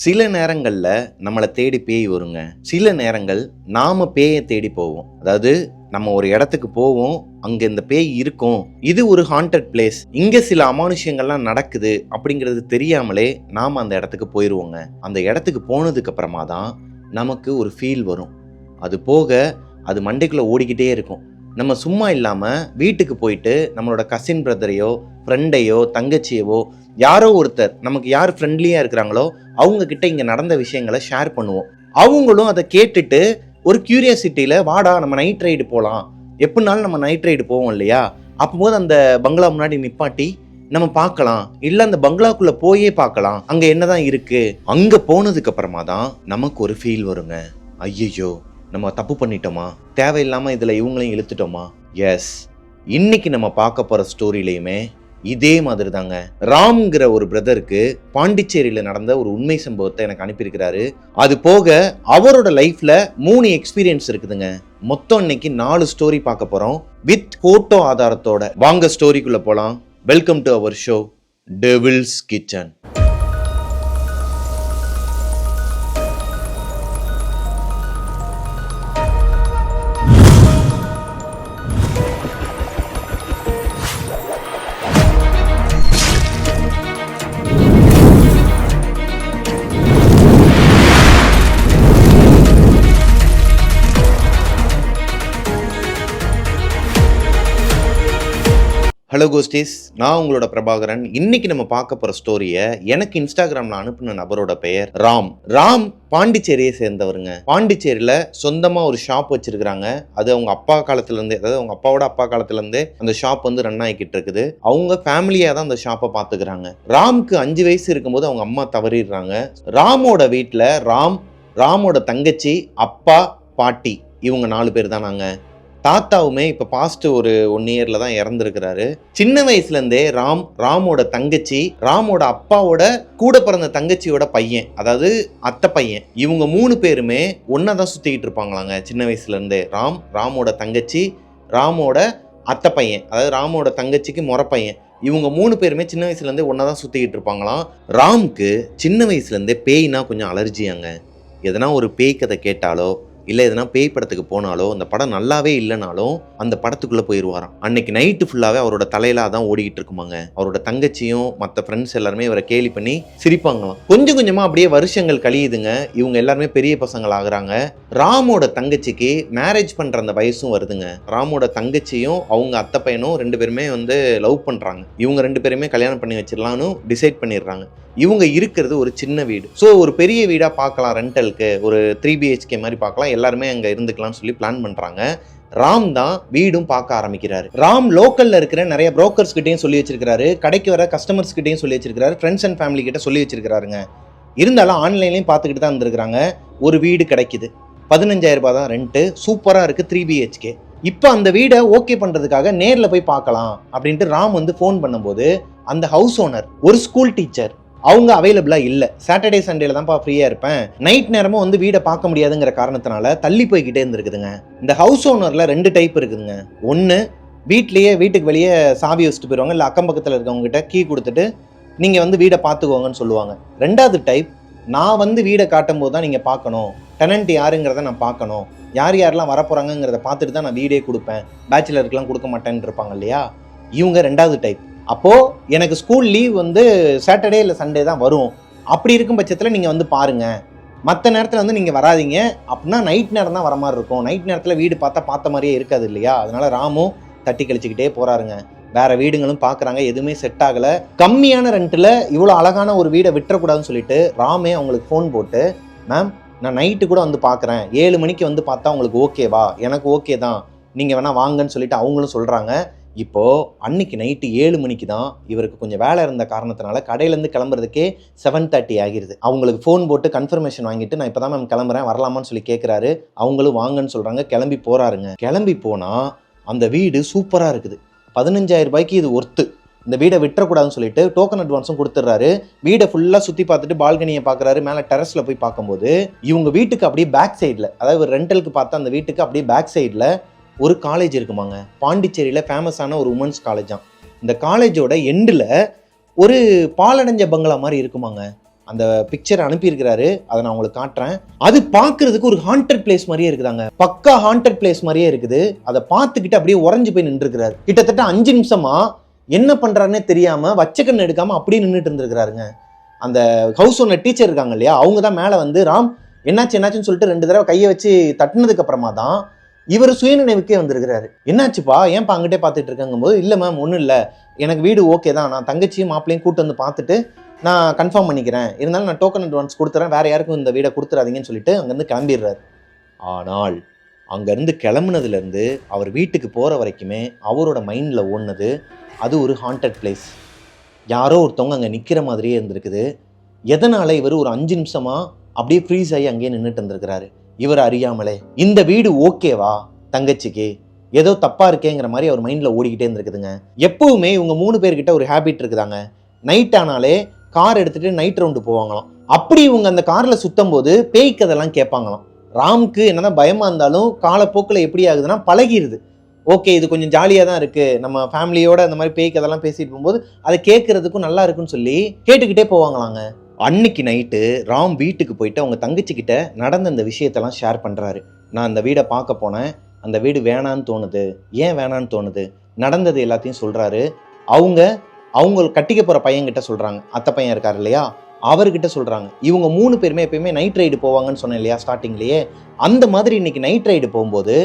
சில நேரங்கள்ல நம்மளை தேடி பேய் வருங்க. சில நேரங்கள் நாம பேயை தேடி போவோம். அதாவது நம்ம ஒரு இடத்துக்கு போவோம், அங்க இந்த பேய் இருக்கும், இது ஒரு ஹாண்டட் பிளேஸ், இங்க சில அமானுஷ்யங்கள்லாம் நடக்குது அப்படிங்கிறது தெரியாமலே நாம அந்த இடத்துக்கு போயிடுவோங்க. அந்த இடத்துக்கு போனதுக்கு அப்புறமா தான் நமக்கு ஒரு ஃபீல் வரும். அது போக அது மண்டைக்குள்ள ஓடிக்கிட்டே இருக்கும். நம்ம சும்மா இல்லாமல் வீட்டுக்கு போயிட்டு நம்மளோட கசின் பிரதரையோ ஃப்ரெண்டையோ தங்கச்சியவோ யாரோ ஒருத்தர் நமக்கு யார் ஃப்ரெண்ட்லியாக இருக்கிறாங்களோ அவங்க கிட்ட இங்கே நடந்த விஷயங்களை ஷேர் பண்ணுவோம். அவங்களும் அதை கேட்டுட்டு ஒரு கியூரியாசிட்டியில் வாடா நம்ம நைட் ரைடு போகலாம், எப்படினாலும் நம்ம நைட் ரைடு போவோம் இல்லையா, அப்போது அந்த பங்களா முன்னாடி நிப்பாட்டி நம்ம பார்க்கலாம், இல்லை அந்த பங்களாக்குள்ளே போயே பார்க்கலாம் அங்கே என்னதான் இருக்குது. அங்கே போனதுக்கு அப்புறமா தான் நமக்கு ஒரு ஃபீல் வருங்க. ஐயோ நம்ம தப்பு பண்ணிட்டோமா, தேவையில்லாமல் இதில் இவங்களையும் இழுத்துட்டோமா. எஸ், இன்னைக்கு நம்ம பார்க்க போகிற ஸ்டோரியிலையுமே இதே மாதிரி தாங்க. ராம்ங்கிற ஒரு பிரதருக்கு பாண்டிச்சேரியில் நடந்த ஒரு உண்மை சம்பவத்தை எனக்கு அனுப்பியிருக்கிறாரு. அது போக அவரோட லைஃப்ல 3 எக்ஸ்பீரியன்ஸ் இருக்குதுங்க. மொத்தம் இன்னைக்கு 4 ஸ்டோரி பார்க்க போறோம் வித் போட்டோ ஆதாரத்தோட. வாங்க ஸ்டோரிக்குள்ள போலாம். Welcome to our show devil's kitchen. Hello ghosties, நான் உங்களோட பிரபாகரன். இன்னைக்கு நம்ம பார்க்க போற ஸ்டோரியை எனக்கு இன்ஸ்டாகிராம்ல அனுப்பின நபரோட பெயர் ராம். ராம் பாண்டிச்சேரியை சேர்ந்தவருங்க. பாண்டிச்சேரியில சொந்தமா ஒரு ஷாப் வச்சிருக்காங்க. அது அவங்க அப்பா காலத்துல இருந்தே, அதாவது அவங்க அப்பாவோட அப்பா காலத்துல இருந்தே அந்த ஷாப் வந்து ரன் ஆகிக்கிட்டு இருக்குது. அவங்க ஃபேமிலியா தான் அந்த ஷாப்பை பாத்துக்கிறாங்க. ராம்க்கு 5 வயசு இருக்கும்போது அவங்க அம்மா தவறிடுறாங்க. ராமோட வீட்டுல ராமோட தங்கச்சி, அப்பா, பாட்டி, இவங்க 4 பேர் தான். நாங்க தாத்தாவுமே இப்போ பாஸ்ட் ஒரு 1 இயர்ல தான் இறந்துருக்கிறாரு. சின்ன வயசுல இருந்தே ராமோட தங்கச்சி, ராமோட அப்பாவோட கூட பிறந்த தங்கச்சியோட பையன், அதாவது அத்தை பையன், இவங்க 3 பேருமே ஒன்னா தான் சுத்திக்கிட்டு இருப்பாங்களாங்க சின்ன வயசுல இருந்தே. ராமோட தங்கச்சி, ராமோட அத்தை பையன், அதாவது ராமோட தங்கச்சிக்கு முறை பையன், இவங்க 3 பேருமே சின்ன வயசுல இருந்தே ஒன்னா தான் சுத்திக்கிட்டு இருப்பாங்களாம். ராம்க்கு சின்ன வயசுல இருந்தே பேய்னா கொஞ்சம் அலர்ஜியாங்க. எதனா ஒரு பேய் கதை கேட்டாலோ இல்லை எதனா பேய் படத்துக்கு போனாலோ அந்த படம் நல்லாவே இல்லைனாலும் அந்த படத்துக்குள்ளே போயிடுவாராம். அன்னைக்கு நைட்டு ஃபுல்லாகவே அவரோட தலையில தான் ஓடிக்கிட்டு இருக்குமாங்க. அவரோட தங்கச்சியும் மற்ற ஃப்ரெண்ட்ஸ் எல்லாருமே இவரை கேலி பண்ணி சிரிப்பாங்களாம். கொஞ்சம் கொஞ்சமாக அப்படியே வருஷங்கள் கழியுதுங்க. இவங்க எல்லாருமே பெரிய பசங்கள் ஆகுறாங்க. ராமோட தங்கச்சிக்கு மேரேஜ் பண்ணுற அந்த வயசும் வருதுங்க. ராமோட தங்கச்சியும் அவங்க அத்தை பையனும் 2 பேருமே வந்து லவ் பண்ணுறாங்க. இவங்க 2 பேருமே கல்யாணம் பண்ணி வச்சிடலான்னு டிசைட் பண்ணிடுறாங்க. இவங்க இருக்கிறது ஒரு சின்ன வீடு. ஸோ ஒரு பெரிய வீடாக பார்க்கலாம், ரெண்டலுக்கு ஒரு 3 BHK மாதிரி பார்க்கலாம், எல்லாருமே அங்கே இருந்துக்கலாம்னு சொல்லி பிளான் பண்ணுறாங்க. ராம் தான் வீடும் பார்க்க ஆரம்பிக்கிறாரு. ராம் லோக்கல்ல இருக்கிற நிறைய புரோக்கர்ஸ் கிட்டையும் சொல்லி வச்சிருக்காரு, கடைக்கு வர கஸ்டமர்ஸ் கிட்டையும் சொல்லி வச்சிருக்காரு, ஃப்ரெண்ட்ஸ் அண்ட் ஃபேமிலி கிட்ட சொல்லி வச்சிருக்காருங்க. இருந்தாலும் ஆன்லைன்லையும் பார்த்துக்கிட்டு தான் இருந்திருக்கிறாங்க. ஒரு வீடு கிடைக்குது, 15,000 ரூபாய் தான் ரெண்ட்டு, சூப்பராக இருக்குது, 3 BHK. இப்போ அந்த வீடை ஓகே பண்ணுறதுக்காக நேரில் போய் பார்க்கலாம் அப்படின்ட்டு ராம் வந்து ஃபோன் பண்ணும்போது அந்த ஹவுஸ் ஓனர் ஒரு ஸ்கூல் டீச்சர், அவங்க அவைலபிளாக இல்லை. சாட்டர்டே சண்டேல தான்ப்பா ஃப்ரீயாக இருப்பேன், நைட் நேரமும் வந்து வீடை பார்க்க முடியாதுங்கிற காரணத்தினால தள்ளி போய்கிட்டே இருந்திருக்குதுங்க. இந்த ஹவுஸ் ஓனரில் 2 டைப் இருக்குதுங்க. ஒன்று வீட்டுக்கு வெளியே சாவி வச்சுட்டு போயிடுவாங்க, இல்லை அக்கம் பக்கத்தில் இருக்கவங்க கிட்ட கீ கொடுத்துட்டு நீங்கள் வந்து வீடை பார்த்துக்கோங்கன்னு சொல்லுவாங்க. 2வது டைப், நான் வந்து வீடை காட்டும் போது தான் நீங்கள் பார்க்கணும், டெனன்ட் யாருங்கிறத நான் பார்க்கணும், யார் யாரெல்லாம் வரப்போகிறாங்கிறத பார்த்துட்டு தான் நான் வீடே கொடுப்பேன், பேச்சுலருக்குலாம் கொடுக்க மாட்டேன்னு இருப்பாங்க இல்லையா, இவங்க 2வது டைப். அப்போது எனக்கு ஸ்கூல் லீவ் வந்து சாட்டர்டே இல்லை சண்டே தான் வரும், அப்படி இருக்கும் பட்சத்தில் நீங்கள் வந்து பாருங்கள், மற்ற நேரத்தில் வந்து நீங்கள் வராதிங்க, அப்படின்னா நைட் நேரம் தான் வர மாதிரி இருக்கும், நைட் நேரத்தில் வீடு பார்த்த மாதிரியே இருக்காது இல்லையா. அதனால் ராமும் தட்டி கழிச்சுக்கிட்டே போகிறாருங்க. வேறு வீடுங்களும் பார்க்குறாங்க, எதுவுமே செட் ஆகலை. கம்மியான ரெண்ட்டில் இவ்வளோ அழகான ஒரு வீடை விட்டுறக்கூடாதுன்னு சொல்லிட்டு ராமே அவங்களுக்கு ஃபோன் போட்டு, மேம் நான் நைட்டு கூட வந்து பார்க்குறேன், 7 மணிக்கு வந்து பார்த்தா உங்களுக்கு ஓகேவா, எனக்கு ஓகே தான், நீங்கள் வேணால் வாங்கன்னு சொல்லிட்டு அவங்களும் சொல்கிறாங்க. இப்போது அன்னைக்கு நைட்டு 7 மணிக்கு தான் இவருக்கு கொஞ்சம் வேலை இருந்த காரணத்தினால கடையிலேருந்து கிளம்புறதுக்கே 7:30 ஆகிடுது. அவங்களுக்கு ஃபோன் போட்டு கன்ஃபர்மேஷன் வாங்கிட்டு நான் இப்போ தான் மேம் கிளம்புறேன், வரலாமான்னு சொல்லி கேட்குறாரு. அவங்களும் வாங்கன்னு சொல்கிறாங்க. கிளம்பி போகிறாருங்க. கிளம்பி போனால் அந்த வீடு சூப்பராக இருக்குது, 15,000 ரூபாய்க்கு இது ஒர்த்து, இந்த வீடை விட்டுறக்கூடாதுன்னு சொல்லிட்டு டோக்கன் அட்வான்ஸும் கொடுத்துட்றாரு. வீடை ஃபுல்லாக சுற்றி பார்த்துட்டு பால்கனியை பார்க்குறாரு. மேலே டெரஸில் போய் பார்க்கும்போது இவங்க வீட்டுக்கு அப்படியே பேக் சைடில், அதாவது ரெண்டலுக்கு பார்த்தா அந்த வீட்டுக்கு அப்படியே பேக் சைடில் ஒரு காலேஜ் இருக்குமாங்க. பாண்டிச்சேரியில் ஃபேமஸான ஒரு உமன்ஸ் காலேஜ் தான். இந்த காலேஜோட எண்டில் ஒரு பாலடைஞ்ச பங்களா மாதிரி இருக்குமாங்க. அந்த பிக்சர் அனுப்பியிருக்கிறாரு, அதை நான் உங்களுக்கு காட்டுறேன். அது பார்க்கறதுக்கு ஒரு ஹாண்டட் பிளேஸ் மாதிரியே இருக்குதாங்க, பக்கா ஹாண்டட் பிளேஸ் மாதிரியே இருக்குது. அதை பார்த்துக்கிட்டு அப்படியே உறைஞ்சு போய் நின்றுருக்கிறாரு. கிட்டத்தட்ட 5 நிமிஷமா என்ன பண்றாருன்னே தெரியாம வச்சக்கண்ணு எடுக்காம அப்படியே நின்றுட்டு இருந்திருக்கிறாருங்க. அந்த ஹவுஸ் ஓனர் டீச்சர் இருக்காங்க இல்லையா, அவங்க தான் மேலே வந்து ராம் என்னாச்சுன்னு சொல்லிட்டு 2 தடவை கையை வச்சு தட்டினதுக்கு அப்புறமா தான் இவர் சுயநினைவுக்கே வந்திருக்கிறாரு. என்னாச்சுப்பா, ஏன்ப்பா அங்கிட்டே பார்த்துட்டு இருக்காங்கும் போது, இல்லை மேம் ஒன்றும் இல்லை, எனக்கு வீடு ஓகே தான், நான் தங்கச்சியும் மாப்பிளையும் கூட்டு வந்து பார்த்துட்டு நான் கன்ஃபார்ம் பண்ணிக்கிறேன், இருந்தாலும் நான் டோக்கன் அட்வான்ஸ் கொடுத்துறேன், வேற யாருக்கும் இந்த வீடை கொடுத்துறாதீங்கன்னு சொல்லிட்டு அங்கேருந்து கிளம்பிடுறாரு. ஆனால் அங்கேருந்து கிளம்புனதுலேருந்து அவர் வீட்டுக்கு போகிற வரைக்குமே அவரோட மைண்டில் ஓடுனது அது ஒரு ஹாண்டட் பிளேஸ். யாரோ ஒருத்தவங்க அங்கே நிற்கிற மாதிரியே இருந்திருக்குது. எதனால் இவர் ஒரு 5 நிமிஷமா அப்படியே ஃப்ரீஸ் ஆகி அங்கேயே நின்றுட்டு இருந்திருக்கிறாரு. இவர் அறியாமலே இந்த வீடு ஓகேவா தங்கச்சிக்கு, ஏதோ தப்பா இருக்கேங்கிற மாதிரி அவர் மைண்ட்ல ஓடிக்கிட்டே இருந்திருக்குதுங்க. எப்பவுமே இவங்க 3 பேர்கிட்ட ஒரு ஹேபிட் இருக்குதாங்க, நைட் ஆனாலே கார் எடுத்துட்டு நைட் ரவுண்டு போவாங்களாம். அப்படி இவங்க அந்த கார்ல சுத்தும் போது பேய் கதெல்லாம் கேட்பாங்களாம். ராம்க்கு என்னதான் பயமா இருந்தாலும் காலப்போக்கில் எப்படி ஆகுதுன்னா பழகிடுது. ஓகே, இது கொஞ்சம் ஜாலியாக தான் இருக்கு, நம்ம ஃபேமிலியோட அந்த மாதிரி பேய் கதெல்லாம் பேசிட்டு போகும்போது அதை கேட்கறதுக்கும் நல்லா இருக்குன்னு சொல்லி கேட்டுக்கிட்டே போவாங்களாங்க. அன்னைக்கு நைட்டு ராம் வீட்டுக்கு போயிட்டு அவங்க தங்கச்சிக்கிட்ட நடந்த அந்த விஷயத்தெல்லாம் ஷேர் பண்ணுறாரு. நான் அந்த வீடை பார்க்க போனேன், அந்த வீடு வேணான்னு தோணுது, ஏன் வேணான்னு தோணுது, நடந்தது எல்லாத்தையும் சொல்கிறாரு. அவங்க கட்டிக்க போகிற பையன்கிட்ட சொல்கிறாங்க, அத்தை பையன் இருக்கார் இல்லையா, அவர்கிட்ட சொல்கிறாங்க. இவங்க 3 பேருமே எப்பயுமே நைட் ரைடு போவாங்கன்னு சொன்னேன் இல்லையா ஸ்டார்டிங்லேயே, அந்த மாதிரி இன்னைக்கு நைட் ரைடு போகும்போது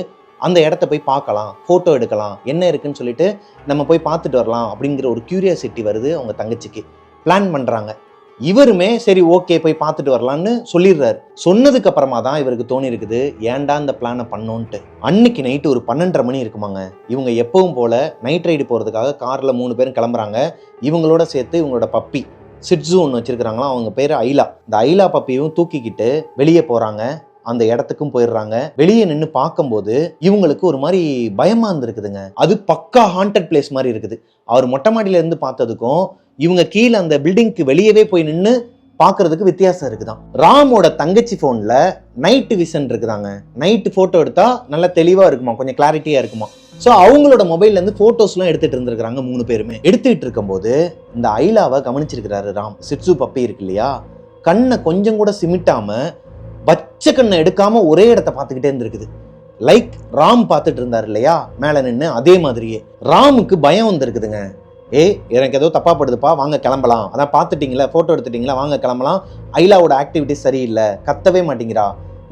அந்த இடத்த போய் பார்க்கலாம், ஃபோட்டோ எடுக்கலாம், என்ன இருக்குன்னு சொல்லிட்டு நம்ம போய் பார்த்துட்டு வரலாம் அப்படிங்கிற ஒரு கியூரியாசிட்டி வருது அவங்க தங்கச்சிக்கு. பிளான் பண்ணுறாங்க. இவருமே சரி ஓகே போய் பார்த்துட்டு வரலான்னு சொல்லிடுறாரு. சொன்னதுக்கு அப்புறமா தான் இவருக்கு தோணி இருக்குது, ஏன்டா இந்த பிளானை பண்ணோன்ட்டு. அன்னைக்கு நைட்டு ஒரு 12:30 மணி இருக்குமாங்க. இவங்க எப்பவும் போல நைட் ரைடு போகிறதுக்காக காரில் 3 பேரும் கிளம்புறாங்க. இவங்களோட சேர்த்து இவங்களோட பப்பி சிட்ஸு ஒன்று வச்சிருக்கிறாங்களாம், அவங்க பேர் ஐலா. இந்த ஐலா பப்பியும் தூக்கிக்கிட்டு வெளியே போகிறாங்க. அந்த இடத்துக்கும் போயிடுறாங்க. வெளியே நின்று பார்க்கும்போது இவங்களுக்கு ஒரு மாதிரி பயமா இருந்திருக்குதுங்க. அது பக்கா ஹாண்டட் பிளேஸ் மாதிரி இருக்குது. அவர் மொட்டை மாடியில இருந்து பார்த்ததுக்கும் இவங்க கீழே அந்த பில்டிங்க்கு வெளியவே போய் நின்று பார்க்கறதுக்கு வித்தியாசம் இருக்குதான். ராமோட தங்கச்சி ஃபோனில் நைட்டு விஷன் இருக்குதாங்க. நைட்டு ஃபோட்டோ எடுத்தா நல்லா தெளிவாக இருக்குமா, கொஞ்சம் கிளாரிட்டியாக இருக்குமா. ஸோ அவங்களோட மொபைல்லேருந்து ஃபோட்டோஸ்லாம் எடுத்துகிட்டு இருந்திருக்கிறாங்க 3 பேருமே. எடுத்துக்கிட்டு இருக்கும்போது இந்த ஐலாவை கவனிச்சிருக்கிறாரு ராம். சிட்ஸு பப்பி இருக்கு இல்லையா, கண்ணை கொஞ்சம் கூட சிமிட்டாமல் பச்சை கண்ணை எடுக்காம ஒரே இடத்த பார்த்துக்கிட்டே இருந்திருக்குது. லைக் ராம் பார்த்துட்டு இருந்தார் இல்லையா மேலே நின்று, அதே மாதிரியே. ராமுக்கு பயம் வந்திருக்குதுங்க. எனக்கு ஏதோ தப்பா படுதுப்பா, வாங்க கிளம்பலாம், அதான் பார்த்துட்டீங்களா ஃபோட்டோ எடுத்துட்டீங்களா, வாங்க கிளம்பலாம், ஐலாவோட ஆக்டிவிட்டிஸ் சரியில்லை, கத்தவே மாட்டேங்கிறா.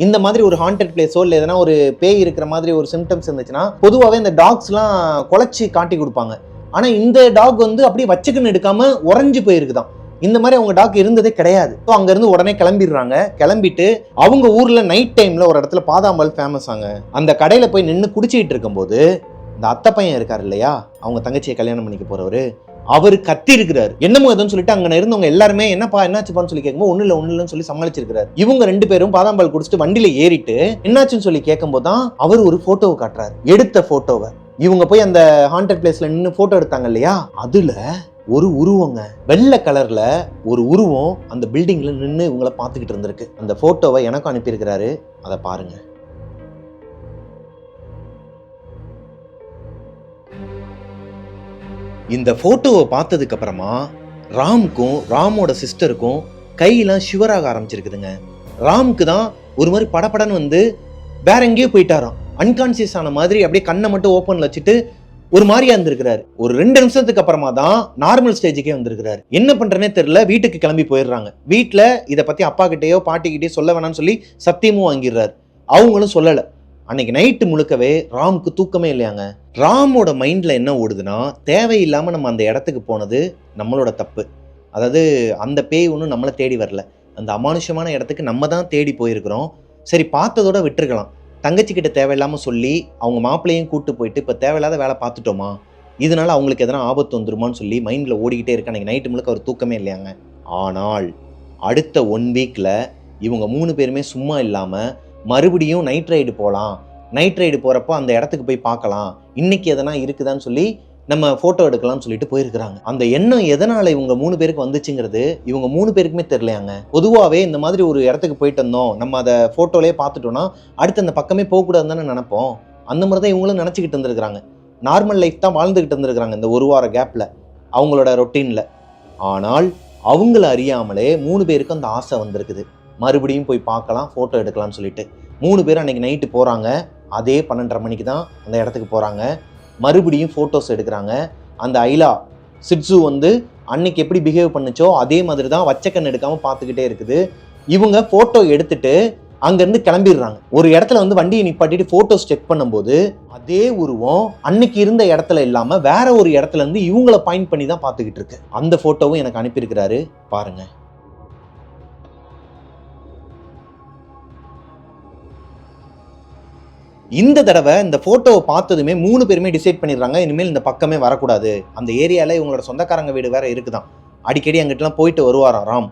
இந்த மாதிரி ஒரு ஹாண்டட் பிளேஸோ இல்லை எதனா ஒரு பேய் இருக்கிற மாதிரி ஒரு சிம்டம்ஸ் இருந்துச்சுன்னா பொதுவாகவே இந்த டாக்ஸ்லாம் குலைச்சி காட்டி கொடுப்பாங்க. ஆனால் இந்த டாக் வந்து அப்படியே வச்சுக்கன்னு எடுக்காம உறைஞ்சு போயிருக்குதான். இந்த மாதிரி அவங்க டாக் இருந்ததே கிடையாது. ஸோ அங்கேருந்து உடனே கிளம்பிடுறாங்க. கிளம்பிட்டு அவங்க ஊரில் நைட் டைமில் ஒரு இடத்துல பாதாம்பால் ஃபேமஸ் ஆங்க. அந்த கடையில் போய் நின்று குடிச்சிக்கிட்டு இருக்கும்போது இந்த அத்தை பையன் இருக்கார் இல்லையா, அவங்க தங்கச்சியை கல்யாணம் பண்ணிக்க போறவர், அவர் கத்தி இருக்கிறார். என்னமோ எதுன்னு சொல்லிட்டு அங்கே இருந்தவங்க எல்லாருமே என்னப்பா என்னாச்சுப்பான்னு சொல்லி கேட்கும்போது ஒன்றும் இல்லைன்னு சொல்லி சமாளிச்சிருக்கிறார். இவங்க 2 பேரும் பாதாம்பால் குடிச்சிட்டு வண்டியில ஏறிட்டு என்னாச்சுன்னு சொல்லி கேட்கும்போது தான் அவர் ஒரு போட்டோவை காட்டுறாரு. எடுத்த போட்டோவை இவங்க போய் அந்த ஹாண்டட் பிளேஸ்ல நின்று போட்டோ எடுத்தாங்க இல்லையா, அதுல ஒரு உருவங்க, வெள்ளை கலர்ல ஒரு உருவம் அந்த பில்டிங்ல நின்று இவங்கள பார்த்துக்கிட்டு இருந்திருக்கு. அந்த போட்டோவை எனக்கும் அனுப்பியிருக்கிறாரு, அதை பாருங்க. இந்த போட்டோவை பார்த்ததுக்கு அப்புறமா ராமுக்கும் ராமோட சிஸ்டருக்கும் கையெல்லாம் ஷிவராக ஆரம்பிச்சிருக்குதுங்க. ராமுக்கு தான் ஒரு மாதிரி படப்படன்னு வந்து வேற எங்கேயோ போயிட்டாராம். அன்கான்சியஸ் ஆன மாதிரி அப்படியே கண்ணை மட்டும் ஓப்பன்ல வச்சுட்டு ஒரு மாதிரியா இருந்திருக்கிறாரு. ஒரு 2 நிமிஷத்துக்கு அப்புறமா தான் நார்மல் ஸ்டேஜுக்கே வந்திருக்கிறாரு. என்ன பண்றேன்னே தெரியல, வீட்டுக்கு கிளம்பி போயிடுறாங்க. வீட்டுல இதை பத்தி அப்பா கிட்டேயோ பாட்டி கிட்டேயோ சொல்ல வேணாம்னு சொல்லி சத்தியமும் வாங்கிடுறாரு. அவங்களும் சொல்லல. அன்னைக்கு நைட்டு முழுக்கவே ராமுக்கு தூக்கமே இல்லையாங்க. ராமோட மைண்ட்ல என்ன ஓடுதுன்னா, தேவையில்லாம நம்ம அந்த இடத்துக்கு போனது நம்மளோட தப்பு. அதாவது அந்த பேய் ஒன்றும் நம்மளை தேடி வரல, அந்த அமானுஷமான இடத்துக்கு நம்ம தான் தேடி போயிருக்கிறோம். சரி பார்த்ததோட விட்டுருக்கலாம். தங்கச்சிக்கிட்ட தேவையில்லாமல் சொல்லி அவங்க மாப்பிள்ளையும் கூட்டு போயிட்டு இப்போ தேவையில்லாத வேலை பார்த்துட்டோமா, இதனால அவங்களுக்கு எதனா ஆபத்து வந்துருமான்னு சொல்லி மைண்டில் ஓடிக்கிட்டே இருக்கு. அன்றைக்கி நைட்டு முழுக்க அவர் தூக்கமே இல்லையாங்க. ஆனால் அடுத்த 1 வீக்கில் இவங்க 3 பேருமே சும்மா இல்லாமல் மறுபடியும் நைட் ரைடு போகலாம், நைட் ரைடு போகிறப்போ அந்த இடத்துக்கு போய் பார்க்கலாம், இன்னைக்கு எதனா இருக்குதான்னு சொல்லி நம்ம ஃபோட்டோ எடுக்கலாம்னு சொல்லிட்டு போயிருக்கிறாங்க. அந்த எண்ணம் எதனால் இவங்க 3 பேருக்கு வந்துச்சுங்கிறது இவங்க 3 பேருக்குமே தெரியலையாங்க. பொதுவாகவே இந்த மாதிரி ஒரு இடத்துக்கு போயிட்டு வந்தோம், நம்ம அதை ஃபோட்டோலேயே பார்த்துட்டோன்னா அடுத்து அந்த பக்கமே போகக்கூடாதுன்னு தானே நினைப்போம். அந்த மாதிரி தான் இவங்களும் நினச்சிக்கிட்டு இருந்திருக்கிறாங்க. நார்மல் லைஃப் தான் வாழ்ந்துக்கிட்டு இருந்திருக்கிறாங்க இந்த 1 வார கேப்பில் அவங்களோட ரொட்டீனில். ஆனால் அவங்கள அறியாமலே 3 பேருக்கு அந்த ஆசை வந்திருக்குது. மறுபடியும் போய் பார்க்கலாம், ஃபோட்டோ எடுக்கலாம்னு சொல்லிட்டு 3 பேரும் அன்றைக்கி நைட்டு போகிறாங்க. அதே 12:30 மணிக்கு தான் அந்த இடத்துக்கு போகிறாங்க. மறுபடியும் ஃபோட்டோஸ் எடுக்கிறாங்க. அந்த ஐலா சிட்ஸு வந்து அன்னைக்கு எப்படி பிஹேவ் பண்ணுச்சோ அதே மாதிரி தான் வச்ச கண் எடுக்காமல் பார்த்துக்கிட்டே இருக்குது. இவங்க ஃபோட்டோ எடுத்துட்டு அங்கேருந்து கிளம்பிடுறாங்க. ஒரு இடத்துல வந்து வண்டியை நிப்பாட்டிட்டு ஃபோட்டோஸ் செக் பண்ணும்போது அதே உருவம் அன்னைக்கு இருந்த இடத்துல இல்லாமல் வேற ஒரு இடத்துல இருந்து இவங்கள பாயிண்ட் பண்ணி தான் பார்த்துக்கிட்டு இருக்கு. அந்த ஃபோட்டோவும் எனக்கு அனுப்பியிருக்கிறாரு பாருங்க. இந்த தடவை இந்த ஃபோட்டோவை பார்த்ததுமே 3 பேருமே டிசைட் பண்ணிடுறாங்க, இனிமேல் இந்த பக்கமே வரக்கூடாது. அந்த ஏரியாவில் இவங்களோட சொந்தக்காரங்க வீடு வேற இருக்குதான். அடிக்கடி அங்கிட்டலாம் போயிட்டு வருவாராம் ராம்.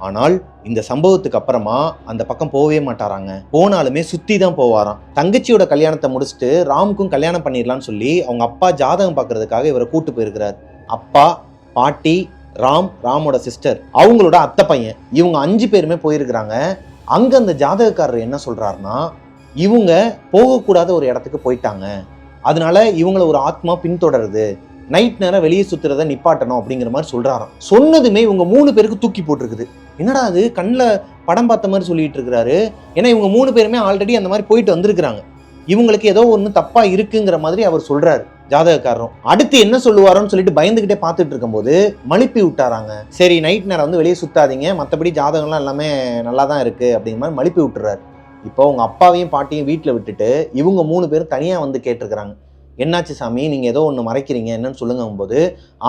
ஆனால் இந்த சம்பவத்துக்கு அப்புறமா அந்த பக்கம் போகவே மாட்டாராங்க. போனாலுமே சுற்றி தான் போவாராம். தங்கச்சியோட கல்யாணத்தை முடிச்சுட்டு ராமுக்கும் கல்யாணம் பண்ணிடலான்னு சொல்லி அவங்க அப்பா ஜாதகம் பார்க்கறதுக்காக இவரை கூட்டு போயிருக்கிறார். அப்பா, பாட்டி, ராமோட சிஸ்டர், அவங்களோட அத்தை பையன், இவங்க 5 பேருமே போயிருக்கிறாங்க. அங்கே அந்த ஜாதகக்காரர் என்ன சொல்கிறாருன்னா, இவங்க போகக்கூடாத ஒரு இடத்துக்கு போயிட்டாங்க, அதனால இவங்களை ஒரு ஆத்மா பின்தொடருது, நைட் நேரம் வெளியே சுத்துறதை நிப்பாட்டணும் அப்படிங்கிற மாதிரி சொல்றாராம். சொன்னதுமே இவங்க 3 பேருக்கு தூக்கி போட்டிருக்குது. என்னடா அது கண்ணில் படம் பார்த்த மாதிரி சொல்லிட்டு இருக்கிறாரு. ஏன்னா இவங்க 3 பேருமே ஆல்ரெடி அந்த மாதிரி போயிட்டு வந்திருக்கிறாங்க. இவங்களுக்கு ஏதோ ஒன்று தப்பா இருக்குங்கிற மாதிரி அவர் சொல்றாரு ஜாதகக்காரரும். அடுத்து என்ன சொல்லுவாரோன்னு சொல்லிட்டு பயந்துகிட்டே பார்த்துட்டு இருக்கும்போது மழுப்பி விட்டாராங்க. சரி நைட் நேரம் வந்து வெளியே சுத்தாதீங்க, மற்றபடி ஜாதகம்லாம் எல்லாமே நல்லா தான் இருக்கு அப்படிங்கிற மாதிரி மழுப்பி விட்டுறாரு. இப்போ உங்க அப்பாவையும் பாட்டியும் வீட்டில் விட்டுட்டு இவங்க 3 பேரும் தனியாக வந்து கேட்டிருக்கிறாங்க. என்னாச்சு சாமி, நீங்கள் ஏதோ ஒன்று மறைக்கிறீங்க, என்னன்னு சொல்லுங்கும் போது,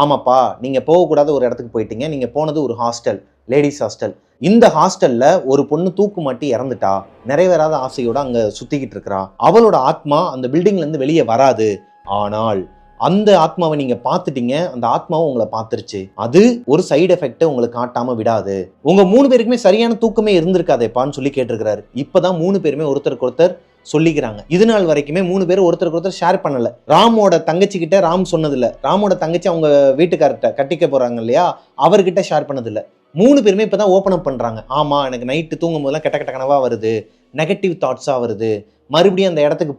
ஆமாப்பா நீங்கள் போகக்கூடாத ஒரு இடத்துக்கு போயிட்டீங்க, நீங்கள் போனது ஒரு ஹாஸ்டல், லேடிஸ் ஹாஸ்டல். இந்த ஹாஸ்டல்ல ஒரு பொண்ணு தூக்கு மாட்டி இறந்துட்டா, நிறைவேறாத ஆசையோட அங்கே சுற்றிக்கிட்டு இருக்கிறா. அவளோட ஆத்மா அந்த பில்டிங்லேருந்து வெளியே வராது. ஆனால் அந்த ஆத்மாவை நீங்க பார்த்துட்டீங்க, அந்த ஆத்மாவும் உங்களை பார்த்துருச்சு. அது ஒரு சைடு எஃபெக்ட் உங்களுக்கு காட்டாம விடாது. உங்க 3 பேருக்குமே சரியான தூக்கமே இருந்திருக்காதேப்பான்னு சொல்லி கேட்டிருக்கிறாரு. இப்பதான் 3 பேருமே ஒருத்தருக்கு ஒருத்தர் சொல்லிக்கிறாங்க. இது நாள் வரைக்குமே 3 பேரும் ஒருத்தருக்கு ஒருத்தர் ஷேர் பண்ணல. ராமோட தங்கச்சி கிட்ட ராம் சொன்னதில்ல, ராமோட தங்கச்சி அவங்க வீட்டுக்கார்ட்ட கட்டிக்க போறாங்க இல்லையா, அவர்கிட்ட ஷேர் பண்ணதில்ல. 3 பேருமே இப்பதான் ஓப்பன் அப் பண்றாங்க. ஆமா, எனக்கு நைட்டு தூங்கும் போதெல்லாம் கெட்ட கெட்ட கனவா வருது, நெகட்டிவ் தாட்ஸா வருது, மறுபடியும் அந்த இடத்துக்கு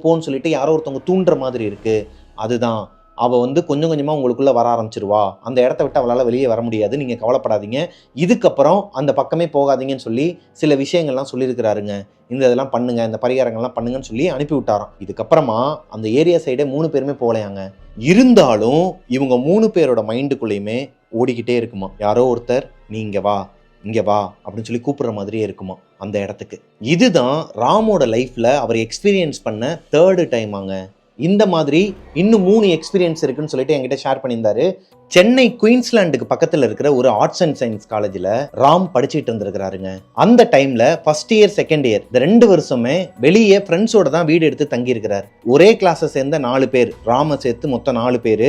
போன்னு சொல்லிட்டு யாரோ ஒருத்தவங்க தூண்டுற மாதிரி இருக்கு. அதுதான் அவள் வந்து கொஞ்சம் கொஞ்சமாக உங்களுக்குள்ளே வர ஆரம்பிச்சிருவா, அந்த இடத்த விட்டு அவளால் வெளியே வர முடியாது, நீங்கள் கவலைப்படாதீங்க, இதுக்கப்புறம் அந்த பக்கமே போகாதீங்கன்னு சொல்லி சில விஷயங்கள்லாம் சொல்லியிருக்கிறாருங்க. இதெல்லாம் பண்ணுங்க, இந்த பரிகாரங்கள்லாம் பண்ணுங்கன்னு சொல்லி அனுப்பி விட்டாராம். இதுக்கப்புறமா அந்த ஏரியா சைடே 3 பேருமே போகலையாங்க. இருந்தாலும் இவங்க 3 பேரோட மைண்டுக்குள்ளேயுமே ஓடிக்கிட்டே இருக்குமா, யாரோ ஒருத்தர் நீ இங்கே வா அப்படின்னு சொல்லி கூப்பிடுற மாதிரியே இருக்குமா அந்த இடத்துக்கு. இதுதான் ராமோட லைஃப்பில் அவர் எக்ஸ்பீரியன்ஸ் பண்ண 3rd டைமாங்க. இந்த மாதிரி இன்னும் 3 எக்ஸ்பீரியன்ஸ் இருக்குன்னு சொல்லிட்டு என்கிட்ட ஷேர் பண்ணியிருந்தாரு. சென்னை குயின்ஸ்லாண்டுக்கு பக்கத்தில் இருக்கிற ஒரு ஆர்ட்ஸ் அண்ட் சயின்ஸ் காலேஜில் ராம் படிச்சுட்டு இருந்திருக்கிறாருங்க. அந்த டைமில் ஃபர்ஸ்ட் இயர் செகண்ட் இயர் இந்த 2 வருஷமே வெளியே ஃப்ரெண்ட்ஸோட தான் வீடு எடுத்து தங்கியிருக்கிறார். ஒரே கிளாஸை சேர்ந்த 4 பேர், ராம சேர்த்து மொத்தம் 4 பேர்.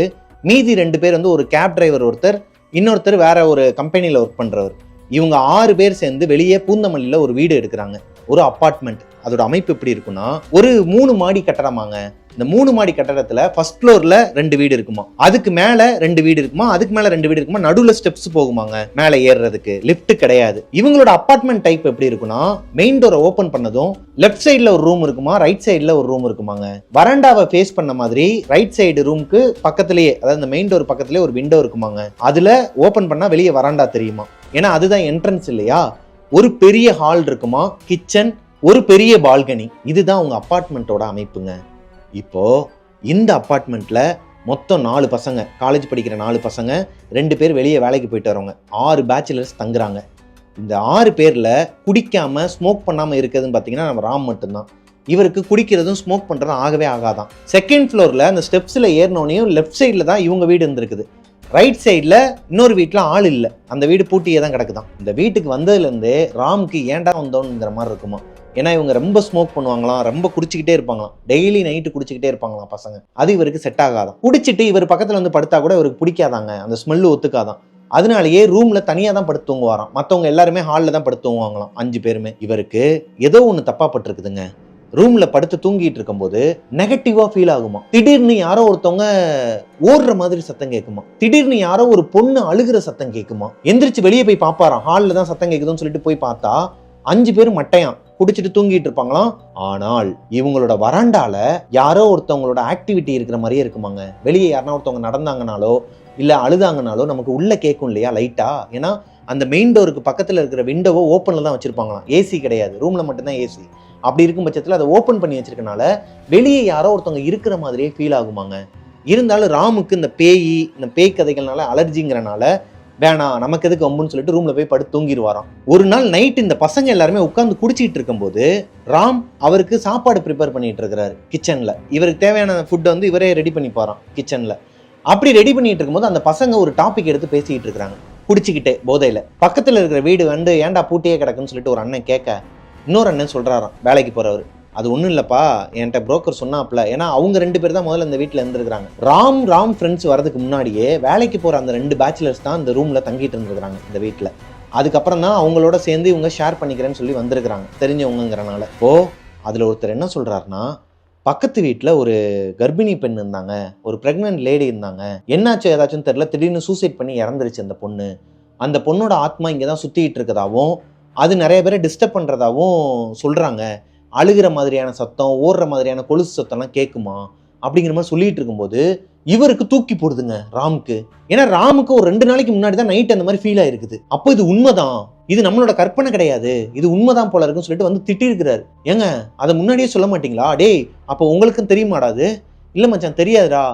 மீதி 2 பேர் வந்து ஒரு கேப் டிரைவர் ஒருத்தர், இன்னொருத்தர் வேற ஒரு கம்பெனியில் ஒர்க் பண்ணுறவர். இவங்க 6 பேர் சேர்ந்து வெளியே பூந்தமல்லியில் ஒரு வீடு எடுக்கிறாங்க, ஒரு அப்பார்ட்மெண்ட். அதோட அமைப்பு எப்படி இருக்குன்னா, ஒரு 3 மாடி கட்டடமாங்க. இந்த 3 மாடி கட்டடத்துல ஃபர்ஸ்ட் ஃப்ளோர்ல 2 வீடு இருக்குமா, அதுக்கு மேல 2 வீடு இருக்குமா, அதுக்கு மேல 2 வீடு இருக்குமா, நடுவுல ஸ்டெப்ஸ் போகுமாங்க மேல ஏறுறதுக்கு, லிஃப்ட் கிடையாது. இவங்களோட அபார்ட்மெண்ட் டைப் எப்படி இருக்குன்னா, மெயின் டோரை ஓபன் பண்ணதும் லெஃப்ட் சைடுல ஒரு ரூம் இருக்குமா, ரைட் சைடுல ஒரு ரூம் இருக்குமாங்க. வராண்டாவை ஃபேஸ் பண்ண மாதிரி ரைட் சைடு ரூமுக்கு பக்கத்திலேயே, அதாவது இந்த மெயின் டோர் பக்கத்திலேயே ஒரு விண்டோ இருக்குமாங்க. அதுல ஓபன் பண்ணா வெளியே வராண்டா தெரியுமா, ஏன்னா அதுதான் என்ட்ரன்ஸ் இல்லையா. ஒரு பெரிய ஹால் இருக்குமா, கிச்சன், ஒரு பெரிய பால்கனி. இதுதான் உங்க அபார்ட்மெண்ட்டோட அமைப்புங்க. இப்போ இந்த அப்பார்ட்மெண்ட்ல மொத்தம் 4 பசங்க, காலேஜ் படிக்கிற 4 பசங்க, 2 பேர் வெளியே வேலைக்கு போயிட்டு வரவங்க, 6 பேச்சுலர்ஸ் தங்குறாங்க. இந்த 6 பேர்ல குடிக்காம ஸ்மோக் பண்ணாம இருக்கிறதுன்னு பார்த்தீங்கன்னா நம்ம ராம் மட்டும்தான். இவருக்கு குடிக்கிறதும் ஸ்மோக் பண்றதும் ஆகவே ஆகாதான். செகண்ட் ஃப்ளோர்ல அந்த ஸ்டெப்ஸ்ல ஏறினோனையும் லெஃப்ட் சைட்ல தான் இவங்க வீடு இருந்திருக்குது. ரைட் சைடில் இன்னொரு வீட்டில் ஆள் இல்லை, அந்த வீடு பூட்டியே தான் கிடக்குதான். இந்த வீட்டுக்கு வந்ததுலேருந்தே ராம்க்கு ஏன்டா வந்தோங்கிற மாதிரி இருக்குமா. ஏன்னா இவங்க ரொம்ப ஸ்மோக் பண்ணுவாங்களாம், ரொம்ப குடிச்சிக்கிட்டே இருப்பாங்களாம், டெய்லி நைட்டு குடிச்சிக்கிட்டே இருப்பாங்களாம் பசங்க. அது இவருக்கு செட் ஆகாதான். குடிச்சிட்டு இவர் பக்கத்தில் வந்து படுத்தா கூட இவருக்கு பிடிக்காதாங்க, அந்த ஸ்மெல்லு ஒத்துக்காதான். அதனாலேயே ரூம்ல தனியாக தான் படுத்து தூங்குவாராம், மற்றவங்க எல்லாருமே ஹாலில் தான் படுத்து தூங்குவாங்களாம் 5 பேருமே. இவருக்கு ஏதோ ஒன்று தப்பா பட்டிருக்குதுங்க. ரூம்ல படுத்து தூங்கிட்டு இருக்கும்போது நெகட்டிவா ஃபீல் ஆகுமா. திடீர்னு யாரோ ஒருத்தவங்க ஓடுற மாதிரி சத்தம் கேட்குமா, திடீர்னு யாரோ ஒரு பொண்ணு அழுகிற சத்தம் கேட்குமா. எந்திரிச்சு வெளியே போய் பாப்பாராம், ஹாலில் தான் சத்தம் கேட்குதுன்னு சொல்லிட்டு போய் பார்த்தா 5 பேரும் மட்டையாம் குடிச்சிட்டு தூங்கிட்டு இருப்பாங்களாம். ஆனால் இவங்களோட வராண்டால யாரோ ஒருத்தவங்களோட ஆக்டிவிட்டி இருக்கிற மாதிரியே இருக்குமாங்க. வெளியே யாருன்னா ஒருத்தவங்க நடந்தாங்கனாலோ இல்லை அழுதாங்கனாலோ நமக்கு உள்ள கேட்கும் இல்லையா லைட்டா. ஏன்னா அந்த மெயின் டோருக்கு பக்கத்தில் இருக்கிற விண்டோவோ ஓப்பனில் தான் வச்சிருப்பாங்களாம், ஏசி கிடையாது, ரூமில் மட்டும்தான் ஏசி. அப்படி இருக்கும் பட்சத்தில் அதை ஓப்பன் பண்ணி வச்சிருக்கனால வெளியே யாரோ ஒருத்தவங்க இருக்கிற மாதிரியே ஃபீல் ஆகுமாங்க. இருந்தாலும் ராமுக்கு இந்த பேய் கதைகள்னால அலர்ஜிங்கிறனால வேணாம் நமக்கு எதுக்கு வம்புன்னு சொல்லிட்டு ரூம்ல போய் படுத்து தூங்கிடுவாராம். ஒரு நாள் நைட் இந்த பசங்க எல்லாருமே உட்காந்து குடிச்சிட்டு இருக்கும்போது ராம் அவருக்கு சாப்பாடு ப்ரிப்பேர் பண்ணிட்டு இருக்கிறாரு கிச்சன்ல. இவருக்கு தேவையான ஃபுட்டை வந்து இவரே ரெடி பண்ணிப்பாராம் கிச்சன்ல. அப்படி ரெடி பண்ணிட்டு இருக்கும்போது அந்த பசங்க ஒரு டாபிக் எடுத்து பேசிக்கிட்டு இருக்கிறாங்க குடிச்சிக்கிட்டே போதையில. பக்கத்துல இருக்கிற வீடு வந்து ஏன்டா பூட்டியே கிடக்குன்னு சொல்லிட்டு ஒரு அண்ணன் கேட்க, இன்னொரு அண்ணன் சொல்றாராம் வேலைக்கு போறவர், அது ஒன்றும் இல்லைப்பா என்கிட்ட புரோக்கர் சொன்னாப்ல. ஏன்னா அவங்க 2 பேர் தான் முதல்ல இந்த வீட்டில் இருந்திருக்காங்க. ராம் ஃப்ரெண்ட்ஸ் வரதுக்கு முன்னாடியே வேலைக்கு போகிற அந்த 2 பேச்சுலர்ஸ் தான் இந்த ரூமில் தங்கிட்டு இருந்திருக்காங்க இந்த வீட்டில். அதுக்கப்புறம் தான் அவங்களோட சேர்ந்து இவங்க ஷேர் பண்ணிக்கிறேன்னு சொல்லி வந்திருக்கிறாங்க தெரிஞ்சவங்கிறனால. அதில் ஒருத்தர் என்ன சொல்கிறாருன்னா, பக்கத்து வீட்டில் ஒரு கர்ப்பிணி பெண் இருந்தாங்க, ஒரு ப்ரெக்னென்ட் லேடி இருந்தாங்க, என்னாச்சும் ஏதாச்சும் தெரியல, திடீர்னு சூசைட் பண்ணி இறந்துருச்சு அந்த பொண்ணு. அந்த பொண்ணோட ஆத்மா இங்கே தான் சுற்றிக்கிட்டு இருக்கதாகவும் அது நிறைய பேரை டிஸ்டர்ப் பண்ணுறதாகவும் சொல்கிறாங்க. அழுகிற மாதிரியான சத்தம், ஓடுற மாதிரியான கொலுசு சத்தம்லாம் கேட்குமா அப்படிங்கிற மாதிரி சொல்லிட்டு இருக்கும்போது இவருக்கு தூக்கி போடுதுங்க ராமுக்கு. ஏன்னா ராமுக்கு ஒரு 2 நாளைக்கு முன்னாடி தான் நைட் அந்த மாதிரி ஃபீல் ஆயிருக்குது. அப்போ இது உண்மைதான், இது நம்மளோட கற்பனை கிடையாது, இது உண்மைதான் போல இருக்குன்னு சொல்லிட்டு வந்து திட்டிருக்கிறாரு. ஏங்க அதை முன்னாடியே சொல்ல மாட்டீங்களா? டேய் அப்போ உங்களுக்கும் தெரியுமாடாது? இல்லை மச்சான் தெரியாதுடா,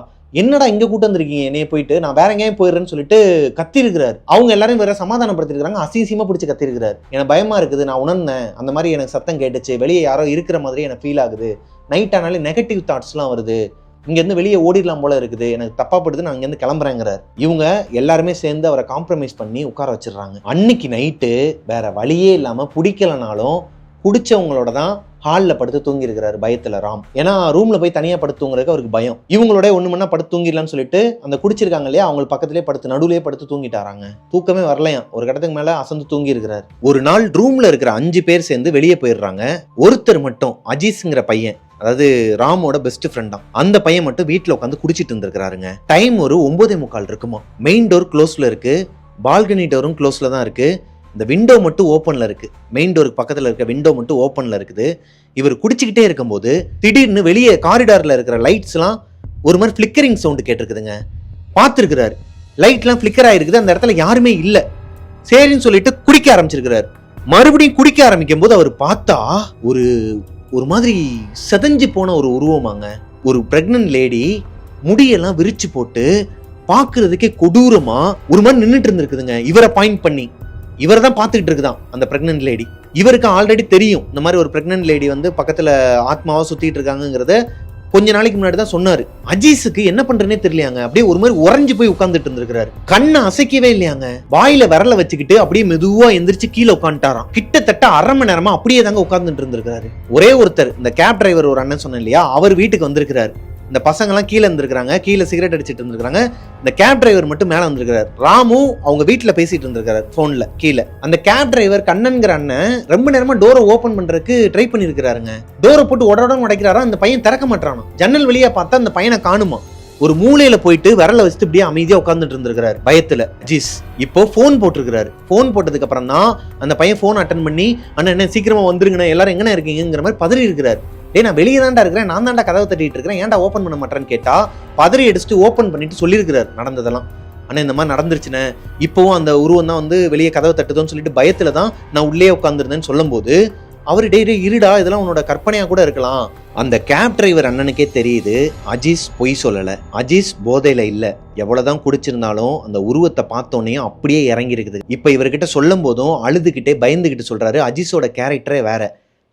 என்னடா இங்க கூட்டு வந்திருக்கீங்க என்னைய, போயிட்டு நான் வேற எங்கேயும் போயிடுறேன்னு சொல்லிட்டு கத்திருக்கிறாரு. அவங்க எல்லாரும் வேற சமாதானப்படுத்திருக்காங்க, அசிங்கமா பிடிச்சி கத்திருக்கிறாரு. எனக்கு பயமா இருக்குது, நான் உணர்ந்தேன், அந்த மாதிரி எனக்கு சத்தம் கேட்டுச்சு, வெளியே யாரோ இருக்கிற மாதிரி எனக்கு ஃபீல் ஆகுது, நைட் ஆனாலே நெகட்டிவ் தாட்ஸ்லாம் வருது, இங்கேருந்து வெளியே ஓடிடலாம் போல இருக்குது, எனக்கு தப்பா படுது, நான் இங்கேருந்து கிளம்புறேங்கிறார். இவங்க எல்லாருமே சேர்ந்து அவரை காம்ப்ரமைஸ் பண்ணி உட்கார வச்சிடுறாங்க. அன்னைக்கு நைட்டு வேற வழியே இல்லாம பிடிக்கலனாலும் பிடிச்சவங்களோட தான் ஹாலில் படுத்து தூங்கி இருக்கிறாரு பயத்துல ராம். ஏன்னா ரூம்ல போய் தனியா படுத்து தூங்குறதுக்கு அவருக்கு பயம். இவங்களோட ஒண்ணு மண்ணா படுத்து தூங்கிடலான்னு சொல்லிட்டு அந்த குடிச்சிருக்காங்க இல்லையா அவங்க பக்கத்திலே படுத்து நடுவுலயே படுத்து தூங்கிட்டாராங்க. தூக்கமே வரலையாம், ஒரு கட்டத்துக்கு மேல அசந்து தூங்கி இருக்கிறார். ஒரு நாள் ரூம்ல இருக்கிற 5 பேர் சேர்ந்து வெளியே போயிடுறாங்க. ஒருத்தர் மட்டும் அஜீஸ்ங்கிற பையன், அதாவது ராமோட பெஸ்ட் ஃப்ரெண்டா, அந்த பையன் மட்டும் வீட்டுல உட்காந்து குடிச்சிட்டு இருந்திருக்காருங்க. டைம் ஒரு 9:45 இருக்குமா. மெயின் டோர் க்ளோஸ்ல இருக்கு, பால்கனி டோரும் க்ளோஸ்ல தான் இருக்கு, இந்த விண்டோ மட்டும் ஓப்பன்ல இருக்கு. மெயின் டோருக்கு பக்கத்துல இருக்க விண்டோ மட்டும் ஓப்பன்ல இருக்குது. இவர் குடிச்சுக்கிட்டே இருக்கும்போது திடீர்னு வெளியே காரிடார்ல இருக்கிற லைட்ஸ் எல்லாம் ஒரு மாதிரி ஃபிளிக்கரிங் சவுண்டு கேட்டிருக்குதுங்க. பார்த்துருக்கிறாரு, லைட்லாம் ஃபிளிக்கர் ஆயிருக்குது, அந்த இடத்துல யாருமே இல்லை. சரின்னு சொல்லிட்டு குடிக்க ஆரம்பிச்சிருக்கிறாரு. மறுபடியும் குடிக்க ஆரம்பிக்கும் போது அவர் பார்த்தா ஒரு மாதிரி செதஞ்சு போன ஒரு உருவமாங்க. ஒரு பிரெக்னன்ட் லேடி முடியெல்லாம் விரிச்சு போட்டு பார்க்கறதுக்கே கொடூரமா ஒரு மாதிரி நின்றுட்டு இருந்திருக்குதுங்க. இவரை பாயிண்ட் பண்ணி இவரை தான் பார்த்துக்கிட்டு இருக்குதான் அந்த பிரெக்னன்ட் லேடி. இவருக்கு ஆல்ரெடி தெரியும் இந்த மாதிரி ஒரு பிரெக்னன்ட் லேடி வந்து பக்கத்துல ஆத்மாவா சுத்திட்டு இருக்காங்கிறத கொஞ்ச நாளைக்கு முன்னாடி தான் சொன்னாரு. அஜீஸுக்கு என்ன பண்றேன்னே தெரியலையாங்க, அப்படியே ஒரு மாதிரி உறைஞ்சு போய் உட்கார்ந்துட்டு இருந்திருக்காரு. கண்ணை அசைக்கவே இல்லையாங்க, வாயில விரல வச்சுக்கிட்டு அப்படியே மெதுவா எந்திரிச்சு கீழே உட்காந்துட்டாராம். கிட்டத்தட்ட 1/2 மணி நேரமா அப்படியே தாங்க உட்கார்ந்துட்டு இருந்திருக்காரு. ஒரே ஒருத்தர், இந்த கேப் டிரைவர் ஒரு அண்ணன் சொன்னேன் இல்லையா, அவர் வீட்டுக்கு வந்திருக்கிறாரு. இந்த பசங்க எல்லாம் கீழே இருந்திருக்காங்க, கீழே சிகரெட் அடிச்சிட்டு இருந்திருக்காங்க. இந்த கேப் டிரைவர் மட்டும் மேல வந்திருக்காரு. ராமு அவங்க வீட்டுல பேசிட்டு இருந்திருக்காரு போன்ல கீழே. அந்த கேப் டிரைவர் கண்ணன்கிற அண்ணன் ரொம்ப நேரமா டோரை ஓபன் பண்றதுக்கு ட்ரை பண்ணிருக்காருங்க. டோரை போட்டு உடனே உடைக்கிறாரா, அந்த பையன் திறக்க மாட்டானா. ஜன்னல் வழியா பார்த்தா அந்த பையனை காணுமா. ஒரு மூலையில போயிட்டு விரல வச்சுட்டு இப்படியே அமைதியா உட்கார்ந்துட்டு இருந்திருக்காரு பயத்துல அஜீஸ். இப்போ போன் போட்டிருக்காரு. போன் போட்டதுக்கு அப்புறம் தான் அந்த பையன் போன் அட்டன் பண்ணி, அண்ணா என்ன சீக்கிரமா வந்துருங்கண்ணா, எல்லாரும் எங்கண்ணா இருக்கீங்கிற மாதிரி பதறி இருக்கிறாரு. நான் வெளியே தான்டா இருக்கிறேன், நான் தான்டா கதவை தட்டிட்டு இருக்கிறேன், ஏன்டா ஓப்பன் பண்ண மாட்டேன்னு கேட்டா பதறி அடிச்சுட்டு ஓப்பன் பண்ணிட்டு சொல்லியிருக்கிறார் நடந்ததெல்லாம். ஆனால் இந்த மாதிரி நடந்துருச்சுன்னு, இப்போவும் அந்த உருவம் தான் வந்து வெளியே கதவை தட்டுதோன்னு சொல்லிட்டு பயத்துல தான் நான் உள்ளே உட்காந்துருந்தேன்னு சொல்லும் போது அவர் டே இருடா, இதெல்லாம் உன்னோட கற்பனையா கூட இருக்கலாம். அந்த கேப் டிரைவர் அண்ணனுக்கே தெரியுது அஜீஸ் பொய் சொல்லலை, அஜீஸ் போதையில இல்லை. எவ்வளவுதான் குடிச்சிருந்தாலும் அந்த உருவத்தை பார்த்தோன்னே அப்படியே இறங்கி இருக்குது. இப்போ இவர்கிட்ட சொல்லும் போதும் அழுதுகிட்டே பயந்துகிட்டு சொல்றாரு, அஜீஸோட கேரக்டரே வேற,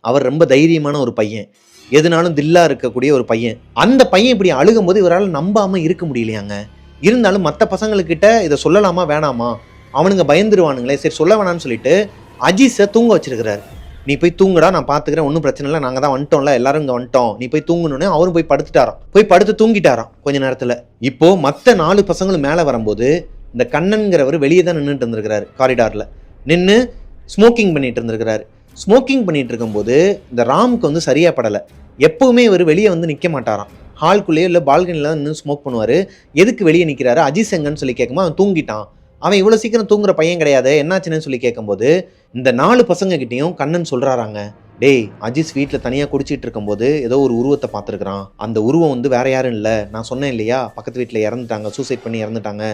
அவர் ரொம்ப தைரியமான ஒரு பையன், எதுனாலும் தில்லா இருக்கக்கூடிய ஒரு பையன். அந்த பையன் இப்படி அழுகும் போது இவரால் நம்பாம இருக்க முடியலையாங்க. இருந்தாலும் மற்ற பசங்களுக்கிட்ட இதை சொல்லலாமா வேணாமா, அவனுங்க பயந்துருவானுங்களே, சரி சொல்ல வேணான்னு சொல்லிட்டு அஜீஸை தூங்க வச்சிருக்கிறாரு. நீ போய் தூங்குடா, நான் பாத்துக்கிறேன், ஒன்றும் பிரச்சனை இல்லை, நாங்கள் தான் வந்துட்டோம்ல, எல்லாரும் இங்கே வந்துட்டோம், நீ போய் தூங்கணுன்னு அவரும் போய் படுத்துட்டாராம். போய் படுத்து தூங்கிட்டாராம் கொஞ்ச நேரத்துல. இப்போ மற்ற 4 பசங்களும் மேலே வரும்போது இந்த கண்ணன்கிறவர் வெளியே தான் நின்றுட்டு இருந்திருக்கிறாரு. காரிடார்ல நின்று ஸ்மோக்கிங் பண்ணிட்டு இருந்திருக்கிறாரு. ஸ்மோக்கிங் பண்ணிட்டு இருக்கும்போது இந்த ராமுக்கு வந்து சரியா படலை. எப்பவுமே இவர் வெளியே வந்து நிற்க மாட்டாராம், ஹால்குள்ளேயோ இல்லை பால்கனில தான் நின்று ஸ்மோக் பண்ணுவார். எதுக்கு வெளியே நிற்கிறாரு, அஜீஸ் எங்கன்னு சொல்லி கேட்கும்போது அவன் தூங்கிட்டான், அவன் இவ்வளோ சீக்கிரம் தூங்குற பையன் கிடையாது, என்னாச்சுன்னு சொல்லி கேட்கும்போது இந்த 4 பசங்க கிட்டையும் கண்ணன் சொல்றாராங்க, டேய் அஜிஸ் வீட்டில் தனியாக குடிச்சிட்டு இருக்கும்போது ஏதோ ஒரு உருவத்தை பார்த்துருக்குறான். அந்த உருவம் வந்து வேற யாரும் இல்லை, நான் சொன்னேன் இல்லையா பக்கத்து வீட்டில் இறந்துட்டாங்க, சூசைட் பண்ணி இறந்துட்டாங்க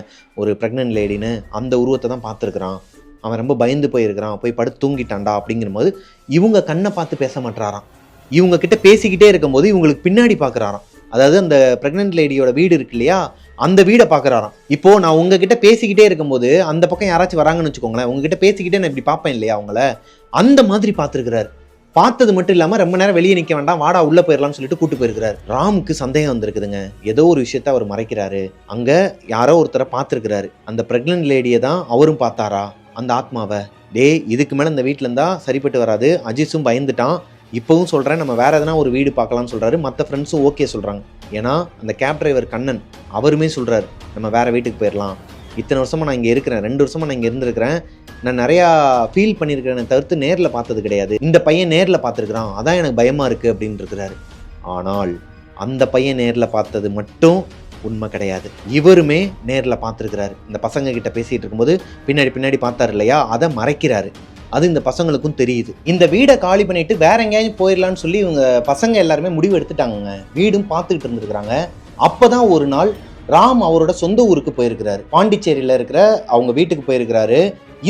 ஒரு ப்ரெக்னென்ட் லேடின்னு, அந்த உருவத்தை தான் பார்த்துருக்குறான். அவன் ரொம்ப பயந்து போயிருக்கிறான், போய் படுத்து தூங்கிட்டான்டா அப்படிங்கிற போது இவங்க கண்ணை பார்த்து பேச மாட்டாராம். இவங்க கிட்ட பேசிக்கிட்டே இருக்கும்போது இவங்களுக்கு பின்னாடி பார்க்குறாராம். அதாவது அந்த ப்ரெக்னென்ட் லேடியோட வீடு இருக்கு இல்லையா, அந்த வீடை பார்க்குறாராம். இப்போ நான் உங்ககிட்ட பேசிக்கிட்டே இருக்கும்போது அந்த பக்கம் யாராச்சும் வராங்கன்னு வச்சுக்கோங்களேன், உங்ககிட்ட பேசிக்கிட்டே நான் இப்படி பார்ப்பேன் இல்லையா அவங்கள, அந்த மாதிரி பார்த்துருக்கிறாரு. பார்த்தது மட்டும் இல்லாமல் ரொம்ப நேரம் வெளியே நிற்க வேண்டாம், வாடா உள்ளே போயிடலாம்னு சொல்லிட்டு கூட்டு போயிருக்கிறாரு. ராமுக்கு சந்தேகம் வந்திருக்குதுங்க, ஏதோ ஒரு விஷயத்த அவர் மறைக்கிறாரு. அங்கே யாரோ ஒருத்தரை பார்த்துருக்கிறாரு, அந்த ப்ரெக்னென்ட் லேடியை தான் அவரும் பார்த்தாரா அந்த ஆத்மாவை. இதுக்கு மேலே இந்த வீட்டில் இருந்தால் சரிப்பட்டு வராது. அஜிஸும் பயந்துட்டான். இப்போவும் சொல்கிறேன், நம்ம வேறு எதனா ஒரு வீடு பார்க்கலாம்னு சொல்கிறாரு. மற்ற ஃப்ரெண்ட்ஸும் ஓகே சொல்கிறாங்க. ஏன்னா அந்த கேப் டிரைவர் கண்ணன் அவருமே சொல்கிறாரு, நம்ம வேறு வீட்டுக்கு போயிடலாம். இத்தனை வருஷமாக நான் இங்கே இருக்கிறேன், 2 வருஷமாக நான் இங்கே இருந்திருக்கிறேன், நான் நிறையா ஃபீல் பண்ணியிருக்கிறேன் தவிர்த்து நேரில் பார்த்தது கிடையாது. இந்த பையன் நேரில் பார்த்துருக்குறான், அதான் எனக்கு பயமாக இருக்குது அப்படின்னு இருக்கிறாரு. ஆனால் அந்த பையன் நேரில் பார்த்தது மட்டும் உண்மை கிடையாது. இவருமே நேரில் பார்த்துருக்கிறாரு. இந்த பசங்க கிட்ட பேசிகிட்டு இருக்கும்போது பின்னாடி பார்த்தாரு இல்லையா, அதை மறைக்கிறாரு. அது இந்த பசங்களுக்கும் தெரியுது. இந்த வீடை காலி பண்ணிட்டு வேற எங்கேயாச்சும் போயிடலான்னு சொல்லி இவங்க பசங்க எல்லாருமே முடிவு எடுத்துட்டாங்க. வீடும் பார்த்துக்கிட்டு இருந்திருக்கிறாங்க. அப்போதான் ஒரு நாள் ராம் அவரோட சொந்த ஊருக்கு போயிருக்கிறாரு. பாண்டிச்சேரியில் இருக்கிற அவங்க வீட்டுக்கு போயிருக்கிறாரு.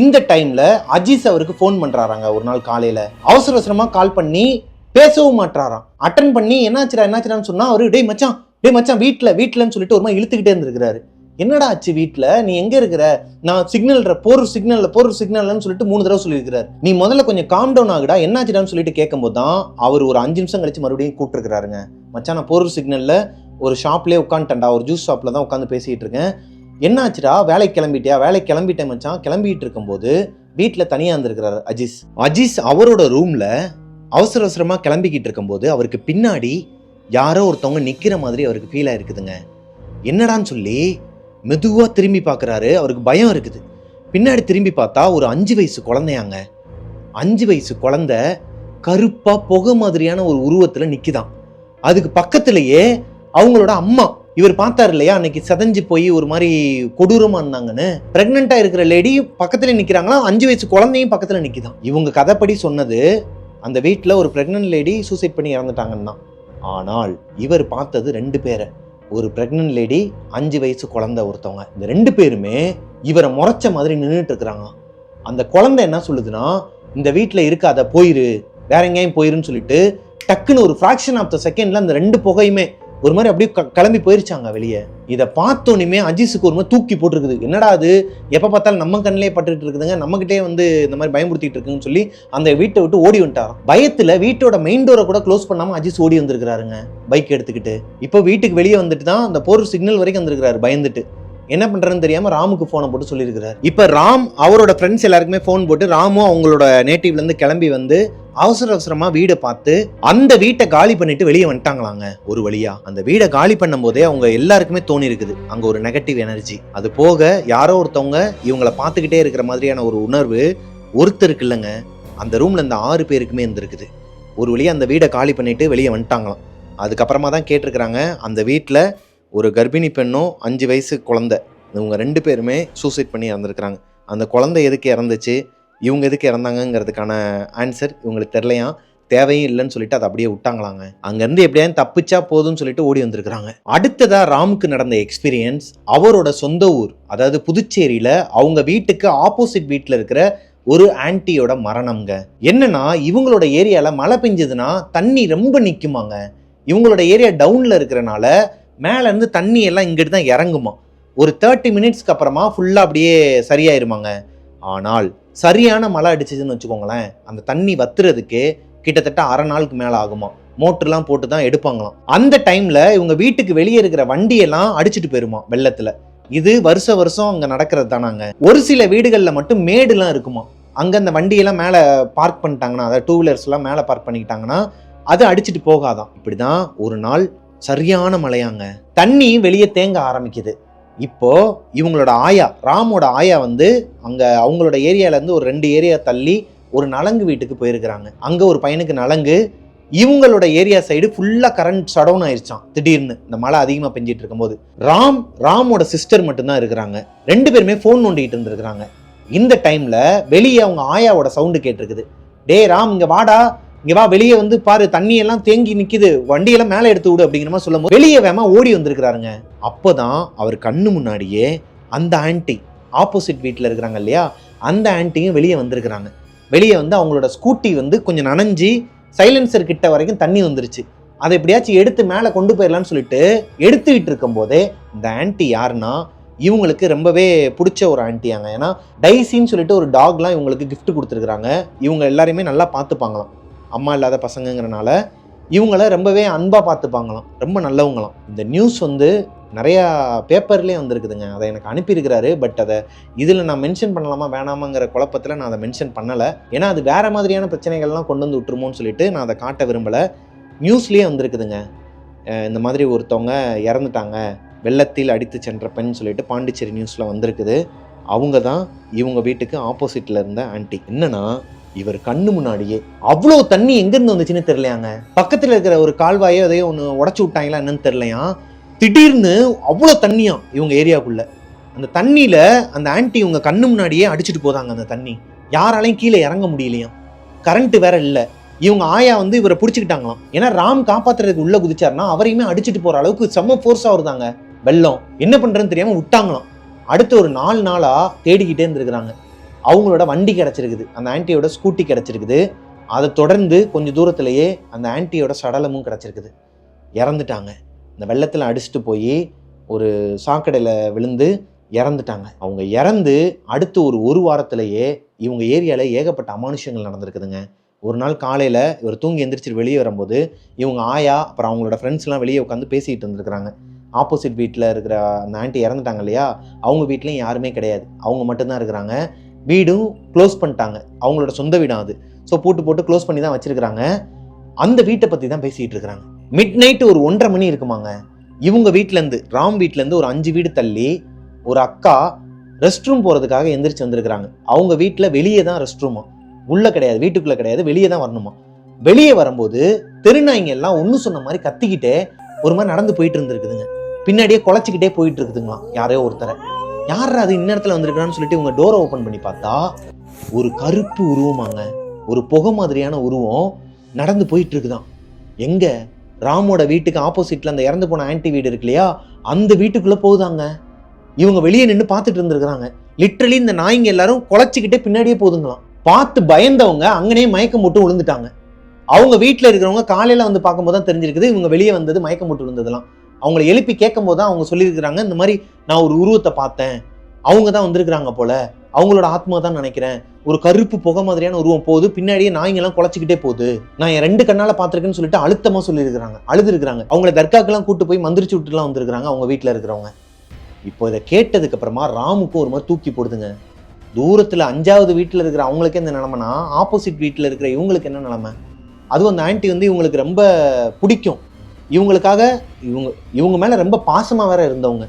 இந்த டைம்ல அஜீஸ் அவருக்கு ஃபோன் பண்றாராங்க. ஒரு நாள் காலையில அவசரமா கால் பண்ணி பேசவும் மாட்டாராம். அட்டன் பண்ணி என்னாச்சுடான்னு சொன்னா அவரு டேய் மச்சான் வீட்டுலன்னு சொல்லிட்டு ஒரு மாதிரி இழுத்துக்கிட்டே இருந்திருக்கிறாரு. என்னடா ஆச்சு வீட்டில், நீ எங்கே இருக்கிற, நான் போர் சிக்னல்னு சொல்லிட்டு 3 தடவை சொல்லியிருக்கிறார். நீ முதல்ல கொஞ்சம் காம் டவுன் ஆகுடா, என்னாச்சுடான்னு சொல்லிட்டு கேட்கும்போது தான் அவர் ஒரு 5 நிமிஷம் கழிச்சு மறுபடியும் கூப்பிட்டுருக்கிறாருங்க. மச்சான் நான் போர் சிக்னலில் ஒரு ஷாப்லேயே உட்காந்துட்டேன்டா, ஒரு ஜூஸ் ஷாப்பில் தான் உட்காந்து பேசிகிட்டு இருக்கேன். என்னாச்சுடா வேலைக்கு கிளம்பிட்டேன் மச்சான். கிளம்பிட்டு இருக்கும்போது வீட்டில் தனியாக இருந்திருக்கிறாரு அஜீஸ் அவரோட ரூமில் அவசரமாக கிளம்பிக்கிட்டு இருக்கும்போது அவருக்கு பின்னாடி யாரோ ஒருத்தவங்க நிற்கிற மாதிரி அவருக்கு ஃபீல் ஆயிருக்குதுங்க. என்னடான்னு சொல்லி மெதுவாக திரும்பி பார்க்குறாரு. அவருக்கு பயம் இருக்குது. பின்னாடி திரும்பி பார்த்தா ஒரு 5 வயசு குழந்தையாங்க. 5 வயசு குழந்தை கருப்பா புகை மாதிரியான ஒரு உருவத்தில் நிற்குதான். அதுக்கு பக்கத்திலேயே அவங்களோட அம்மா, இவர் பார்த்தாரு இல்லையா அன்னைக்கு செதஞ்சு போய் ஒரு மாதிரி கொடூரமாக இருந்தாங்கன்னு, பிரெக்னெண்ட்டாக இருக்கிற லேடி பக்கத்தில் நிற்கிறாங்களா, 5 வயசு குழந்தையும் பக்கத்தில் நிற்குதான். இவங்க கதைப்படி சொன்னது அந்த வீட்டில் ஒரு பிரெக்னென்ட் லேடி சூசைட் பண்ணி இறந்துட்டாங்கன்னா, ஆனால் இவர் பார்த்தது 2 பேரை. ஒரு பிரெக்னென்ட் லேடி, 5 வயசு குழந்தை ஒருத்தவங்க. இந்த 2 பேருமே இவரை முறைச்ச மாதிரி நின்றுட்டு இருக்கிறாங்க. அந்த குழந்தை என்ன சொல்லுதுன்னா, இந்த வீட்டில் இருக்காத, போயிரு, வேற எங்கேயும் போயிருன்னு சொல்லிட்டு டக்குன்னு ஒரு ஃப்ராக்ஷன் ஆஃப் த செகண்ட்ல அந்த 2 புகையுமே ஒரு மாதிரி அப்படியே கிளம்பி போயிருச்சாங்க வெளியே. இதை பார்த்தோன்னே அஜீஸுக்கு ஒரு மாதிரி தூக்கி போட்டிருக்குது. என்னடா அது, எப்போ பார்த்தாலும் நம்ம கண்ணிலே பட்டுட்டு இருக்குதுங்க, நம்மகிட்டே வந்து இந்த மாதிரி பயமுறுத்திட்டு இருக்குன்னு சொல்லி அந்த வீட்டை விட்டு ஓடி வந்துட்டாராம். பயத்தில் வீட்டோட மெயின் டோரை கூட க்ளோஸ் பண்ணாமல் அஜீஸ் ஓடி வந்திருக்கிறாருங்க பைக் எடுத்துக்கிட்டு. இப்போ வீட்டுக்கு வெளியே வந்துட்டு தான் அந்த போர் சிக்னல் வரைக்கும் வந்திருக்கிறாரு. பயந்துட்டு என்ன பண்றதுன்னு தெரியாம ராமுக்கு போனை போட்டு சொல்லியிருக்கிறார். இப்ப ராம் அவரோட ஃப்ரெண்ட்ஸ் எல்லாருக்குமே போன் போட்டு ராமும் அவங்களோட நேட்டிவ்ல இருந்து கிளம்பி வந்து அவசரமா வீடை பார்த்து அந்த வீட்டை காலி பண்ணிட்டு வெளியே வந்துட்டாங்களாங்க. ஒரு வழியா அந்த வீடை காலி பண்ணும் போதே அவங்க எல்லாருக்குமே தோணி இருக்குது அங்க ஒரு நெகட்டிவ் எனர்ஜி. அது போக யாரோ ஒருத்தவங்க இவங்களை பார்த்துக்கிட்டே இருக்கிற மாதிரியான ஒரு உணர்வு ஒருத்தருக்கு இல்லைங்க, அந்த ரூம்ல இந்த 6 பேருக்குமே இருந்திருக்குது. ஒரு வழியா அந்த வீடை காலி பண்ணிட்டு வெளியே வந்துட்டாங்களாம். அதுக்கப்புறமா தான் கேட்டிருக்கிறாங்க, அந்த வீட்டில் ஒரு கர்ப்பிணி பெண்ணும் 5 வயசு குழந்தை, இவங்க 2 பேருமே சூசைட் பண்ணி இறந்துருக்குறாங்க. அந்த குழந்தை எதுக்கு இறந்துச்சு, இவங்க எதுக்கு இறந்தாங்கிறதுக்கான ஆன்சர் இவங்களுக்கு தெரியலையா, தேவையும் இல்லைன்னு சொல்லிட்டு அதை அப்படியே விட்டாங்களாங்க. அங்கேருந்து எப்படியாவது தப்பிச்சா போதும்னு சொல்லிட்டு ஓடி வந்திருக்கிறாங்க. அடுத்ததா ராமுக்கு நடந்த எக்ஸ்பீரியன்ஸ் அவரோட சொந்த ஊர், அதாவது புதுச்சேரியில் அவங்க வீட்டுக்கு ஆப்போசிட் வீட்டில் இருக்கிற ஒரு ஆன்ட்டியோட மரணம்ங்க. என்னன்னா இவங்களோட ஏரியால மழை பெஞ்சதுன்னா தண்ணி ரொம்ப நிற்குமாங்க. இவங்களோட ஏரியா டவுன்ல இருக்கிறனால மேல இருந்து தண்ணி எல்லாம் இங்கிட்டு தான் இறங்குமா. ஒரு 30 மினிட்ஸ்க்கு அப்புறமா ஃபுல்லா அப்படியே சரியாயிருமாங்க. ஆனால் சரியான மழை அடிச்சதுன்னு வச்சுக்கோங்களேன், அந்த தண்ணி வத்துறதுக்கு கிட்டத்தட்ட 1/2 நாளுக்கு மேல ஆகுமா. மோட்டர்லாம் போட்டு தான் எடுப்பாங்களாம். அந்த டைம்ல இவங்க வீட்டுக்கு வெளியே இருக்கிற வண்டியெல்லாம் அடிச்சுட்டு போயிருமா வெள்ளத்துல. இது வருஷம் அங்க நடக்கிறது தானாங்க. ஒரு சில வீடுகள்ல மட்டும் மேடுலாம் இருக்குமா. அங்க அந்த வண்டியெல்லாம் மேல பார்க் பண்ணிட்டாங்கன்னா, அதாவது 2 வீலர்ஸ் எல்லாம் மேல பார்க் பண்ணிக்கிட்டாங்கன்னா அது அடிச்சுட்டு போகாதான். இப்படிதான் ஒரு நாள் சரியான மழையாங்க, தண்ணி வெளியே தேங்க ஆரம்பிக்குது. இப்போ இவங்களோட ஆயா, ராமோட ஆயா வந்து அங்க அவங்களோட ஏரியால இருந்து ஒரு 2 ஏரியா தள்ளி ஒரு நலங்கு வீட்டுக்கு போயிருக்கிறாங்க. அங்க ஒரு பையனுக்கு நலங்கு. இவங்களோட ஏரியா சைடு ஃபுல்லா கரண்ட் ஷட் ஆயிருச்சான் திடீர்னு இந்த மழை அதிகமா பெஞ்சிட்டு இருக்கும்போது. ராமோட சிஸ்டர் மட்டும்தான் இருக்கிறாங்க. 2 பேருமே போன் நோண்டிட்டு இருந்திருக்கிறாங்க. இந்த டைம்ல வெளியே அவங்க ஆயாவோட சவுண்டு கேட்டிருக்குது. டே ராம் இங்க வாடா, இங்க வா, வெளியே வந்து பாரு, தண்ணி எல்லாம் தேங்கி நிக்குது, வண்டியெல்லாம் மேலே எடுத்து விடு அப்படிங்கிற மாதிரி சொல்லும் போது வெளியே வேமா ஓடி வந்திருக்கிறாருங்க. அப்போதான் அவர் கண்ணு முன்னாடியே அந்த ஆன்ட்டி, ஆப்போசிட் வீட்டில் இருக்கிறாங்க இல்லையா, அந்த ஆன்ட்டியும் வெளியே வந்திருக்கிறாங்க. வெளியே வந்து அவங்களோட ஸ்கூட்டி வந்து கொஞ்சம் நனைஞ்சி சைலன்சர் கிட்ட வரைக்கும் தண்ணி வந்துருச்சு. அதை எப்படியாச்சும் எடுத்து மேலே கொண்டு போயிடலான்னு சொல்லிட்டு எடுத்துக்கிட்டு இருக்கும் போதே இந்த ஆன்ட்டி யாருன்னா இவங்களுக்கு ரொம்பவே பிடிச்ச ஒரு ஆன்ட்டியாங்க. ஏன்னா டைசின்னு சொல்லிட்டு ஒரு டாக்லாம் இவங்களுக்கு கிஃப்ட் கொடுத்துருக்குறாங்க. இவங்க எல்லாரையுமே நல்லா பார்த்துப்பாங்களாம். அம்மா இல்லாத பசங்கங்கிறனால இவங்கள ரொம்பவே அன்பாக பார்த்துப்பாங்களாம். ரொம்ப நல்லவங்களாம். இந்த நியூஸ் வந்து நிறையா பேப்பர்லேயே வந்திருக்குதுங்க. அதை எனக்கு அனுப்பியிருக்கிறாரு. பட் அதை இதில் நான் மென்ஷன் பண்ணலாமா வேணாமாங்கிற குழப்பத்தில் நான் அதை மென்ஷன் பண்ணலை. ஏன்னா அது வேறு மாதிரியான பிரச்சனைகள்லாம் கொண்டு வந்து விட்டுருமோன்னு சொல்லிட்டு நான் அதை காட்ட விரும்பலை. நியூஸ்லேயே வந்திருக்குதுங்க. இந்த மாதிரி ஒருத்தவங்க இறந்துட்டாங்க, வெள்ளத்தில் அடித்து சென்ற பெண் சொல்லிட்டு பாண்டிச்சேரி நியூஸில் வந்திருக்குது. அவங்க தான் இவங்க வீட்டுக்கு ஆப்போசிட்டில் இருந்த ஆன்ட்டி. என்னன்னா இவர் கண்ணு முன்னாடியே அவ்வளோ தண்ணி எங்கேருந்து வந்துச்சுன்னு தெரியலையாங்க. பக்கத்தில் இருக்கிற ஒரு கால்வாயோ எதையோ ஒன்று உடச்சி விட்டாங்களா என்னன்னு தெரியலையா, திடீர்னு அவ்வளோ தண்ணியா இவங்க ஏரியாவுக்குள்ள. அந்த தண்ணியில் அந்த ஆன்ட்டி இவங்க கண்ணு முன்னாடியே அடிச்சுட்டு போதாங்க. அந்த தண்ணி யாராலையும் கீழே இறங்க முடியலையாம். கரண்ட்டு வேற இல்லை. இவங்க ஆயா வந்து இவரை பிடிச்சிக்கிட்டாங்களாம். ஏன்னா ராம் காப்பாத்துறதுக்கு உள்ள குதிச்சாருன்னா அவரையுமே அடிச்சுட்டு போற அளவுக்கு செம்ம ஃபோர்ஸா வருதாங்க வெள்ளம். என்ன பண்றதுன்னு தெரியாம விட்டாங்களாம். அடுத்து ஒரு 4 நாளா தேடிக்கிட்டே இருந்திருக்கிறாங்க. அவங்களோட வண்டி கிடைச்சிருக்குது, அந்த ஆன்ட்டியோட ஸ்கூட்டி கிடைச்சிருக்குது. அதை தொடர்ந்து கொஞ்சம் தூரத்திலேயே அந்த ஆன்ட்டியோட சடலமும் கிடைச்சிருக்குது. இறந்துட்டாங்க. இந்த வெள்ளத்தில் அடிச்சுட்டு போய் ஒரு சாக்கடையில் விழுந்து இறந்துட்டாங்க. அவங்க இறந்து அடுத்து ஒரு வாரத்திலேயே இவங்க ஏரியாவில் ஏகப்பட்ட அமானுஷங்கள் நடந்திருக்குதுங்க. ஒரு நாள் காலையில் இவர் தூங்கி எந்திரிச்சிட்டு வெளியே வரும்போது இவங்க ஆயா அப்புறம் அவங்களோட ஃப்ரெண்ட்ஸ்லாம் வெளியே உட்காந்து பேசிக்கிட்டு இருந்திருக்கிறாங்க. ஆப்போசிட் வீட்டில் இருக்கிற அந்த ஆன்ட்டி இறந்துட்டாங்க இல்லையா, அவங்க வீட்லேயும் யாருமே கிடையாது, அவங்க மட்டும்தான் இருக்கிறாங்க. வீடும் க்ளோஸ் பண்ணிட்டாங்க. அவங்களோட சொந்த வீடும் அது. ஸோ போட்டு க்ளோஸ் பண்ணி தான் வச்சிருக்கிறாங்க. அந்த வீட்டை பற்றி தான் பேசிக்கிட்டு இருக்கிறாங்க. மிட் நைட்டு ஒரு 1:30 மணி இருக்குமாங்க. இவங்க வீட்டிலேருந்து, ராம் வீட்டிலேருந்து ஒரு 5 வீடு தள்ளி ஒரு அக்கா ரெஸ்ட் ரூம் போகிறதுக்காக எந்திரிச்சு வந்திருக்கிறாங்க. அவங்க வீட்டில் வெளியே தான் ரெஸ்ட் ரூமா, உள்ளே கிடையாது, வீட்டுக்குள்ளே கிடையாது, வெளியே தான் வரணுமா. வெளியே வரும்போது தெருநாய்ங்க எல்லாம் ஒன்று சொன்ன மாதிரி கத்திக்கிட்டே ஒரு மாதிரி நடந்து போயிட்டு இருந்திருக்குதுங்க. பின்னாடியே குலைச்சிக்கிட்டே போயிட்டு இருக்குதுங்களாம் யாரையோ ஒருத்தரை. யாரா அது இந்நேரத்தில் வந்திருக்கான்னு சொல்லிட்டு இவங்க டோரை ஓப்பன் பண்ணி பார்த்தா ஒரு கருப்பு உருவமாங்க, ஒரு புகை மாதிரியான உருவம் நடந்து போயிட்டு இருக்குதான். எங்க ராமோட வீட்டுக்கு ஆப்போசிட்ல அந்த இறந்து போன ஆன்ட்டி வீடு இருக்கு இல்லையா, அந்த வீட்டுக்குள்ள போகுதாங்க. இவங்க வெளியே நின்று பார்த்துட்டு இருந்திருக்கிறாங்க. லிட்டரலி இந்த நாய்ங்க எல்லாரும் குலைச்சிக்கிட்டே பின்னாடியே போகுதுங்களாம். பார்த்து பயந்தவங்க அங்கனே மயக்கம் போட்டு விழுந்துட்டாங்க. அவங்க வீட்டில் இருக்கிறவங்க காலையில வந்து பார்க்கும்போது தான் தெரிஞ்சிருக்குது இவங்க வெளியே வந்தது மயக்கம் போட்டு விழுந்ததெல்லாம். அவங்கள எழுப்பி கேட்கும் போது தான் அவங்க சொல்லியிருக்கிறாங்க, இந்த மாதிரி நான் ஒரு உருவத்தை பார்த்தேன், அவங்க தான் வந்திருக்கிறாங்க போல, அவங்களோட ஆத்மா தான் நினைக்கிறேன், ஒரு கருப்பு புகை மாதிரியான உருவம் போகுது, பின்னாடியே நாய்ங்கெல்லாம் குலைச்சிக்கிட்டே போகுது, நான் என் 2 கண்ணால பார்த்துருக்கேன்னு சொல்லிட்டு அழுத்தமா சொல்லியிருக்கிறாங்க. அழுதுருக்கிறாங்க. அவங்கள தர்காக்கெல்லாம் கூட்டு போய் மந்திரிச்சு விட்டுலாம் வந்திருக்கிறாங்க அவங்க வீட்டில் இருக்கிறவங்க. இப்போ இதை கேட்டதுக்கு அப்புறமா ராமுக்கு ஒரு மாதிரி தூக்கி போடுதுங்க. தூரத்தில் 5வது வீட்டில் இருக்கிற அவங்களுக்கு என்ன நிலைமைனா, ஆப்போசிட் வீட்டில் இருக்கிற இவங்களுக்கு என்ன நிலைமை. அதுவும் அந்த ஆன்ட்டி வந்து இவங்களுக்கு ரொம்ப பிடிக்கும், இவங்களுக்காக இவங்க மேலே ரொம்ப பாசமாக வேற இருந்தவங்க.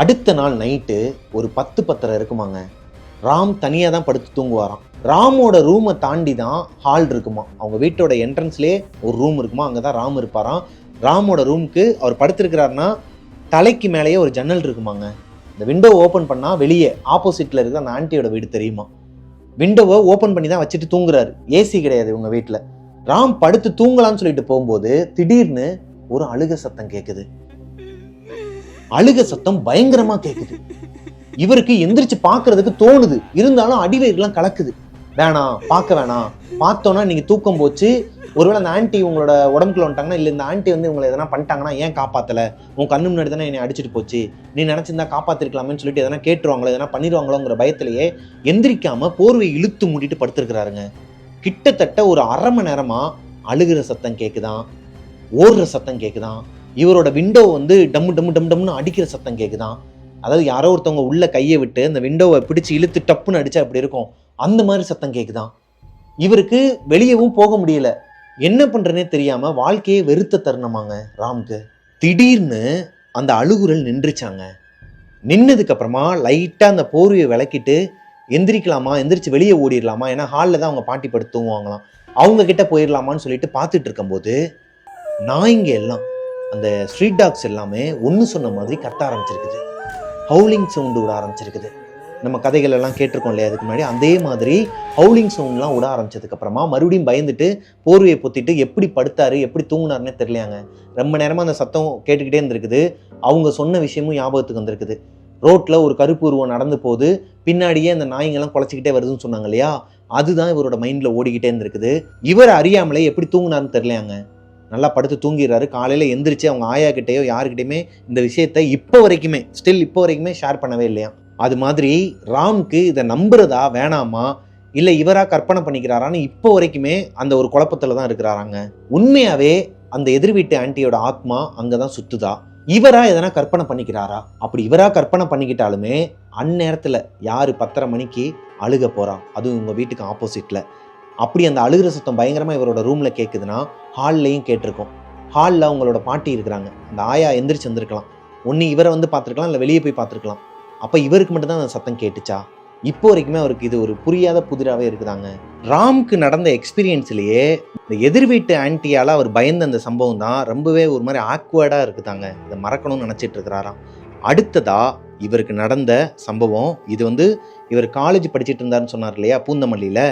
அடுத்த நாள் நைட்டு ஒரு 10-10:30 இருக்குமாங்க. ராம் தனியாக தான் படுத்து தூங்குவாராம். ராமோட ரூமை தாண்டி தான் ஹால் இருக்குமா. அவங்க வீட்டோட என்ட்ரன்ஸ்லேயே ஒரு ரூம் இருக்குமா, அங்கே தான் ராம் இருப்பாராம். ராமோட ரூமுக்கு அவர் படுத்திருக்கிறாருன்னா தலைக்கு மேலேயே ஒரு ஜன்னல் இருக்குமாங்க. இந்த விண்டோவை ஓப்பன் பண்ணால் வெளியே ஆப்போசிட்டில் இருக்கிற அந்த ஆன்ட்டியோட வீடு தெரியுமா. விண்டோவை ஓப்பன் பண்ணி தான் வச்சுட்டு தூங்குறாரு. ஏசி கிடையாது இவங்க வீட்டில். ராம் படுத்து தூங்கலான்னு சொல்லிட்டு போகும்போது திடீர்னு ஒரு அழுக சத்தம் கேட்குது. அழுக சத்தம் பயங்கரமா கேட்குது. இவருக்கு எந்திரிச்சு பார்க்கறதுக்கு தோணுது, இருந்தாலும் அடிவயிறுலாம் கலக்குது. வேணாம், பார்க்க வேணாம், பார்த்தோன்னா நீங்க தூக்கம் போச்சு, ஒருவேளை அந்த ஆன்ட்டி உங்களோட உடம்புக்குள்ள வந்துட்டாங்கன்னா, இல்லை இந்த ஆன்ட்டி வந்து உங்களை எதனா பண்ணிட்டாங்கன்னா ஏன் காப்பாத்தல, உன் கண்ணு முன்னாடி தானே என்னை அடிச்சுட்டு போச்சு, நீ நினைச்சிருந்தா காப்பாத்திருக்கலாமேன்னு சொல்லிட்டு எதனா கேட்டுருவாங்களோ எதனா பண்ணிடுவாங்களோங்கிற பயத்திலேயே எந்திரிக்காம போர்வையை இழுத்து மூடிட்டு படுத்திருக்கிறாருங்க. கிட்டத்தட்ட ஒரு 1/2 மணி நேரமா அழுகிற சத்தம் கேட்குதான், ஓடுற சத்தம் கேட்குதான், இவரோட விண்டோ வந்து டம்மு டம்மு டம் டம்னு அடிக்கிற சத்தம் கேட்குதான். அதாவது யாரோ ஒருத்தவங்க உள்ள கையை விட்டு அந்த விண்டோவை பிடிச்சி இழுத்து டப்புன்னு அடிச்சா அப்படி இருக்கும், அந்த மாதிரி சத்தம் கேட்குதான். இவருக்கு வெளியவும் போக முடியல, என்ன பண்றேனே தெரியாம வாழ்க்கையே வெறுத்த தருணமாங்க ராம்க்கு. திடீர்னு அந்த அழுகுரல் நின்றுச்சாங்க. நின்னதுக்கு அப்புறமா லைட்டா அந்த போர்வையை விளக்கிட்டு எந்திரிக்கலாமா, எந்திரிச்சு வெளியே ஓடிடலாமா, ஏன்னா ஹாலில் தான் அவங்க பாட்டி படுத்து தூங்குவாங்களாம், அவங்க கிட்ட போயிடலாமான்னு சொல்லிட்டு பார்த்துட்டு இருக்கும்போது நாய்ங்க எல்லாம், அந்த ஸ்ட்ரீட் டாக்ஸ் எல்லாமே ஒன்று சொன்ன மாதிரி கத்த ஆரம்பிச்சிருக்குது. ஹவுலிங் சவுண்டு விட ஆரம்பிச்சிருக்குது. நம்ம கதைகள் எல்லாம் கேட்டிருக்கோம் இல்லையா அதுக்கு முன்னாடி, அதே மாதிரி ஹவுலிங் சவுண்ட்லாம் விட ஆரம்பிச்சதுக்கப்புறமா மறுபடியும் பயந்துட்டு போர்வையை பொத்திட்டு எப்படி படுத்தாரு எப்படி தூங்குனாருன்னே தெரியலையாங்க. ரொம்ப நேரமாக அந்த சத்தம் கேட்டுக்கிட்டே இருந்திருக்குது. அவங்க சொன்ன விஷயமும் ஞாபகத்துக்கு வந்திருக்குது. ரோட்டில் ஒரு கருப்பு உருவம் நடந்து போகுது, பின்னாடியே அந்த நாய்ங்கெல்லாம் குலைச்சிக்கிட்டே வருதுன்னு சொன்னாங்க இல்லையா, அதுதான் இவரோட மைண்டில் ஓடிக்கிட்டே இருந்திருக்குது. இவர் அறியாமலே எப்படி தூங்குனாருன்னு தெரியலையாங்க. நல்லா படுத்து தூங்கிடுறாரு. காலையில் எந்திரிச்சு அவங்க ஆயா கிட்டேயோ யாருக்கிட்டையுமே இந்த விஷயத்தை இப்போ வரைக்குமே ஷேர் பண்ணவே இல்லையா. அது மாதிரி ராம்க்கு இதை நம்புறதா வேணாமா இல்லை இவரா கற்பனை பண்ணிக்கிறாரான்னு இப்போ வரைக்குமே அந்த ஒரு குழப்பத்தில் தான் இருக்கிறாராங்க. உண்மையாவே அந்த எதிர் வீட்டு ஆண்டியோட ஆத்மா அங்கே தான் சுத்துதா, இவரா எதனா கற்பனை பண்ணிக்கிறாரா? அப்படி இவரா கற்பனை பண்ணிக்கிட்டாலுமே அந்நேரத்தில் யார் 10:30 மணிக்கு அழுக போறா, அதுவும் உங்கள் வீட்டுக்கு ஆப்போசிட்டில். அப்படி அந்த அழுகிற சத்தம் பயங்கரமாக இவரோட ரூமில் கேட்குதுன்னா ஹால்லையும் கேட்டிருக்கோம். ஹாலில் அவங்களோட பாட்டி இருக்கிறாங்க. அந்த ஆயா எந்திரிச்சு வந்திருக்கலாம், ஒன்று இவரை வந்து பார்த்துருக்கலாம் இல்லை வெளியே போய் பார்த்துருக்கலாம். அப்போ இவருக்கு மட்டும்தான் அந்த சத்தம் கேட்டுச்சா? இப்போ வரைக்குமே அவருக்கு இது ஒரு புரியாத புதிராகவே இருக்குதாங்க. ராம்க்கு நடந்த எக்ஸ்பீரியன்ஸ்லேயே இந்த எதிர் வீட்டு ஆன்ட்டியால் அவர் பயந்த அந்த சம்பவம் தான் ரொம்பவே ஒரு மாதிரி ஆக்வர்டாக இருக்குதாங்க. இதை மறக்கணும்னு நினச்சிட்டு இருக்கிறாராம். அடுத்ததா இவருக்கு நடந்த சம்பவம், இது வந்து இவர் காலேஜ் படிச்சுட்டு இருந்தாருன்னு சொன்னார் இல்லையா பூந்தமல்லியில்,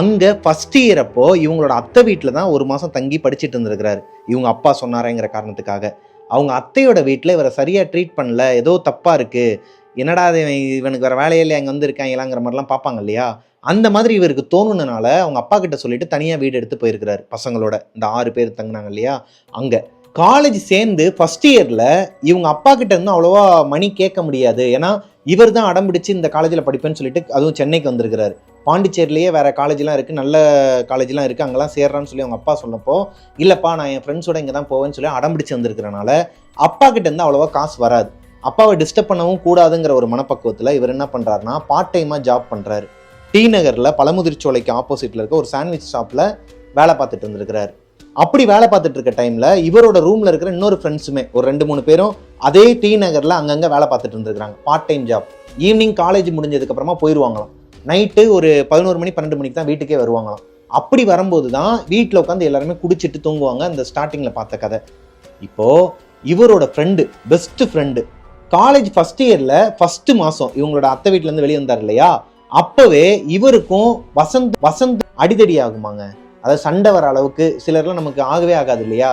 அங்கே ஃபஸ்ட் இயர் அப்போ இவங்களோட அத்தை வீட்டில் தான் ஒரு மாதம் தங்கி படிச்சுட்டு இருந்திருக்கிறாரு. இவங்க அப்பா சொன்னாரேங்கிற காரணத்துக்காக அவங்க அத்தையோட வீட்டில் இவரை சரியாக ட்ரீட் பண்ணல, ஏதோ தப்பாக இருக்குது, என்னடா இவனுக்கு வேறு வேலையில அங்கே வந்து இருக்காங்களாங்கிற மாதிரிலாம் பார்ப்பாங்க இல்லையா. அந்த மாதிரி இவருக்கு தோணுனால அவங்க அப்பா கிட்ட சொல்லிட்டு தனியாக வீடு எடுத்து போயிருக்கிறாரு பசங்களோட. இந்த 6 பேர் தங்கினாங்க இல்லையா. அங்கே காலேஜ் சேர்ந்து ஃபஸ்ட் இயரில் இவங்க அப்பா கிட்ட இருந்து அவ்வளோவா மணி கேட்க முடியாது. ஏன்னா இவர் தான் அடம்பிடிச்சு இந்த காலேஜில் படிப்பேன்னு சொல்லிட்டு அதுவும் சென்னைக்கு வந்திருக்கிறாரு. பாண்டிச்சேரிலேயே வேறு காலேஜ்லாம் இருக்குது, நல்ல காலேஜ்லாம் இருக்குது, அங்கெல்லாம் சேர்றான்னு சொல்லி அவங்க அப்பா சொன்னப்போ இல்லைப்பா நான் என் ஃப்ரெண்ட்ஸோட இங்கே தான் போவேன்னு சொல்லி அடம்பிடிச்சு வந்திருக்கிறனால அப்பா கிட்ட இருந்து அவ்வளோவா காசு வராது. அப்பாவை டிஸ்டர்ப் பண்ணவும் கூடாதுங்கிற ஒரு மனப்பக்குவத்தில் இவர் என்ன பண்ணுறாருனா பார்ட் டைமாக ஜாப் பண்ணுறாரு. டி நகரில் பழமுதிர்ச்சோலைக்கு ஆப்போசிட்டில் இருக்க ஒரு சாண்ட்விச் ஷாப்பில் வேலை பார்த்துட்டு இருந்திருக்கிறாரு. அப்படி வேலை பார்த்துட்டு இருக்க டைமில் இவரோட ரூமில் இருக்கிற இன்னொரு ஃப்ரெண்ட்ஸுமே ஒரு 2-3 பேரும் அதே டி நகரில் அங்கங்கே வேலை பார்த்துட்டு இருந்திருக்கிறாங்க, part time job. Evening college முடிஞ்சதுக்கப்புறமா போயிடுவாங்களாம். நைட்டு ஒரு 11 மணி 12 மணிக்கு தான் வீட்டுக்கே வருவாங்களாம். அப்படி வரும்போது தான் வீட்டில் உட்காந்து எல்லாருமே குடிச்சிட்டு தூங்குவாங்க. அந்த ஸ்டார்டிங்கில் பார்த்த கதை. இப்போது இவரோட friend, best friend, college first இயரில் ஃபஸ்ட்டு மாதம் இவங்களோட அத்தை வீட்டிலேருந்து வெளியே வந்தார் இல்லையா, அப்போவே இவருக்கும் வசந்த் அடிதடி ஆகுமாங்க. அதாவது சண்டை வர அளவுக்கு. சிலர்லாம் நமக்கு ஆகவே ஆகாது இல்லையா,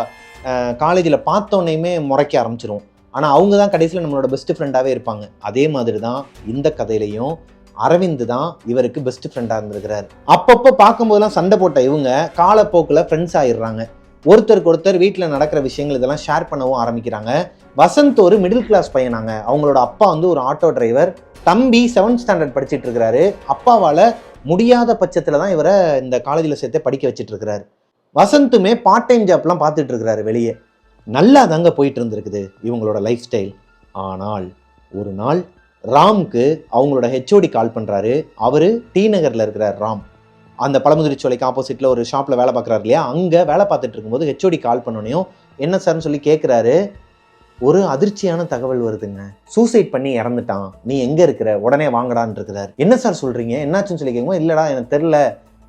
காலேஜில் பார்த்தோன்னையுமே முறைக்க ஆரம்பிச்சிரும். ஆனால் அவங்க தான் கடைசியில் நம்மளோட பெஸ்ட் ஃப்ரெண்டாகவே இருப்பாங்க. அதே மாதிரி தான் இந்த கதையிலையும் அரவிந்த் தான் இவருக்கு பெஸ்ட் ஃப்ரெண்டாக இருந்திருக்கிறார். அப்பப்போ பார்க்கும்போதெல்லாம் சண்டை போட்ட இவங்க காலப்போக்கில் ஃப்ரெண்ட்ஸ் ஆயிடுறாங்க. ஒருத்தருக்கு ஒருத்தர் வீட்டில் நடக்கிற விஷயங்கள் இதெல்லாம் ஷேர் பண்ணவும் ஆரம்பிக்கிறாங்க. வசந்த் ஒரு மிடில் கிளாஸ் பையனாங்க. அவங்களோட அப்பா வந்து ஒரு ஆட்டோ டிரைவர், தம்பி 7th ஸ்டாண்டர்ட் படிச்சுட்டு இருக்கிறாரு. அப்பாவால் முடியாத பட்சத்தில் தான் இவரை இந்த காலேஜில் சேர்த்தே படிக்க வச்சுட்டு இருக்கிறாரு. வசந்துமே பார்ட் டைம் ஜாப்லாம் பார்த்துட்டு இருக்கிறாரு வெளியே. நல்லா தாங்க போயிட்டு இருந்திருக்குது இவங்களோட லைஃப் ஸ்டைல். ஆனால் ஒரு நாள் ராம்க்கு அவங்களோட ஹெச்ஓடி கால் பண்ணுறாரு. அவர் டி நகரில் இருக்கிறார் ராம். அந்த பழமுதிர்ச்சோலைக்கு ஆப்போசிட்டில் ஒரு ஷாப்பில் வேலை பார்க்குறாரு இல்லையா, அங்கே வேலை பார்த்துட்டு இருக்கும்போது ஹெச்ஓடி கால் பண்ணோனையும் என்ன சார்னு சொல்லி கேட்குறாரு. ஒரு அதிர்ச்சியான தகவல் வருதுங்க, சூசைட் பண்ணி இறந்துட்டான், நீ எங்கே இருக்கிற, உடனே வாங்கடான்னு இருக்கிறார். என்ன சார் சொல்கிறீங்க, என்னாச்சுன்னு சொல்லி கேட்கும்போது இல்லைடா எனக்கு தெரில,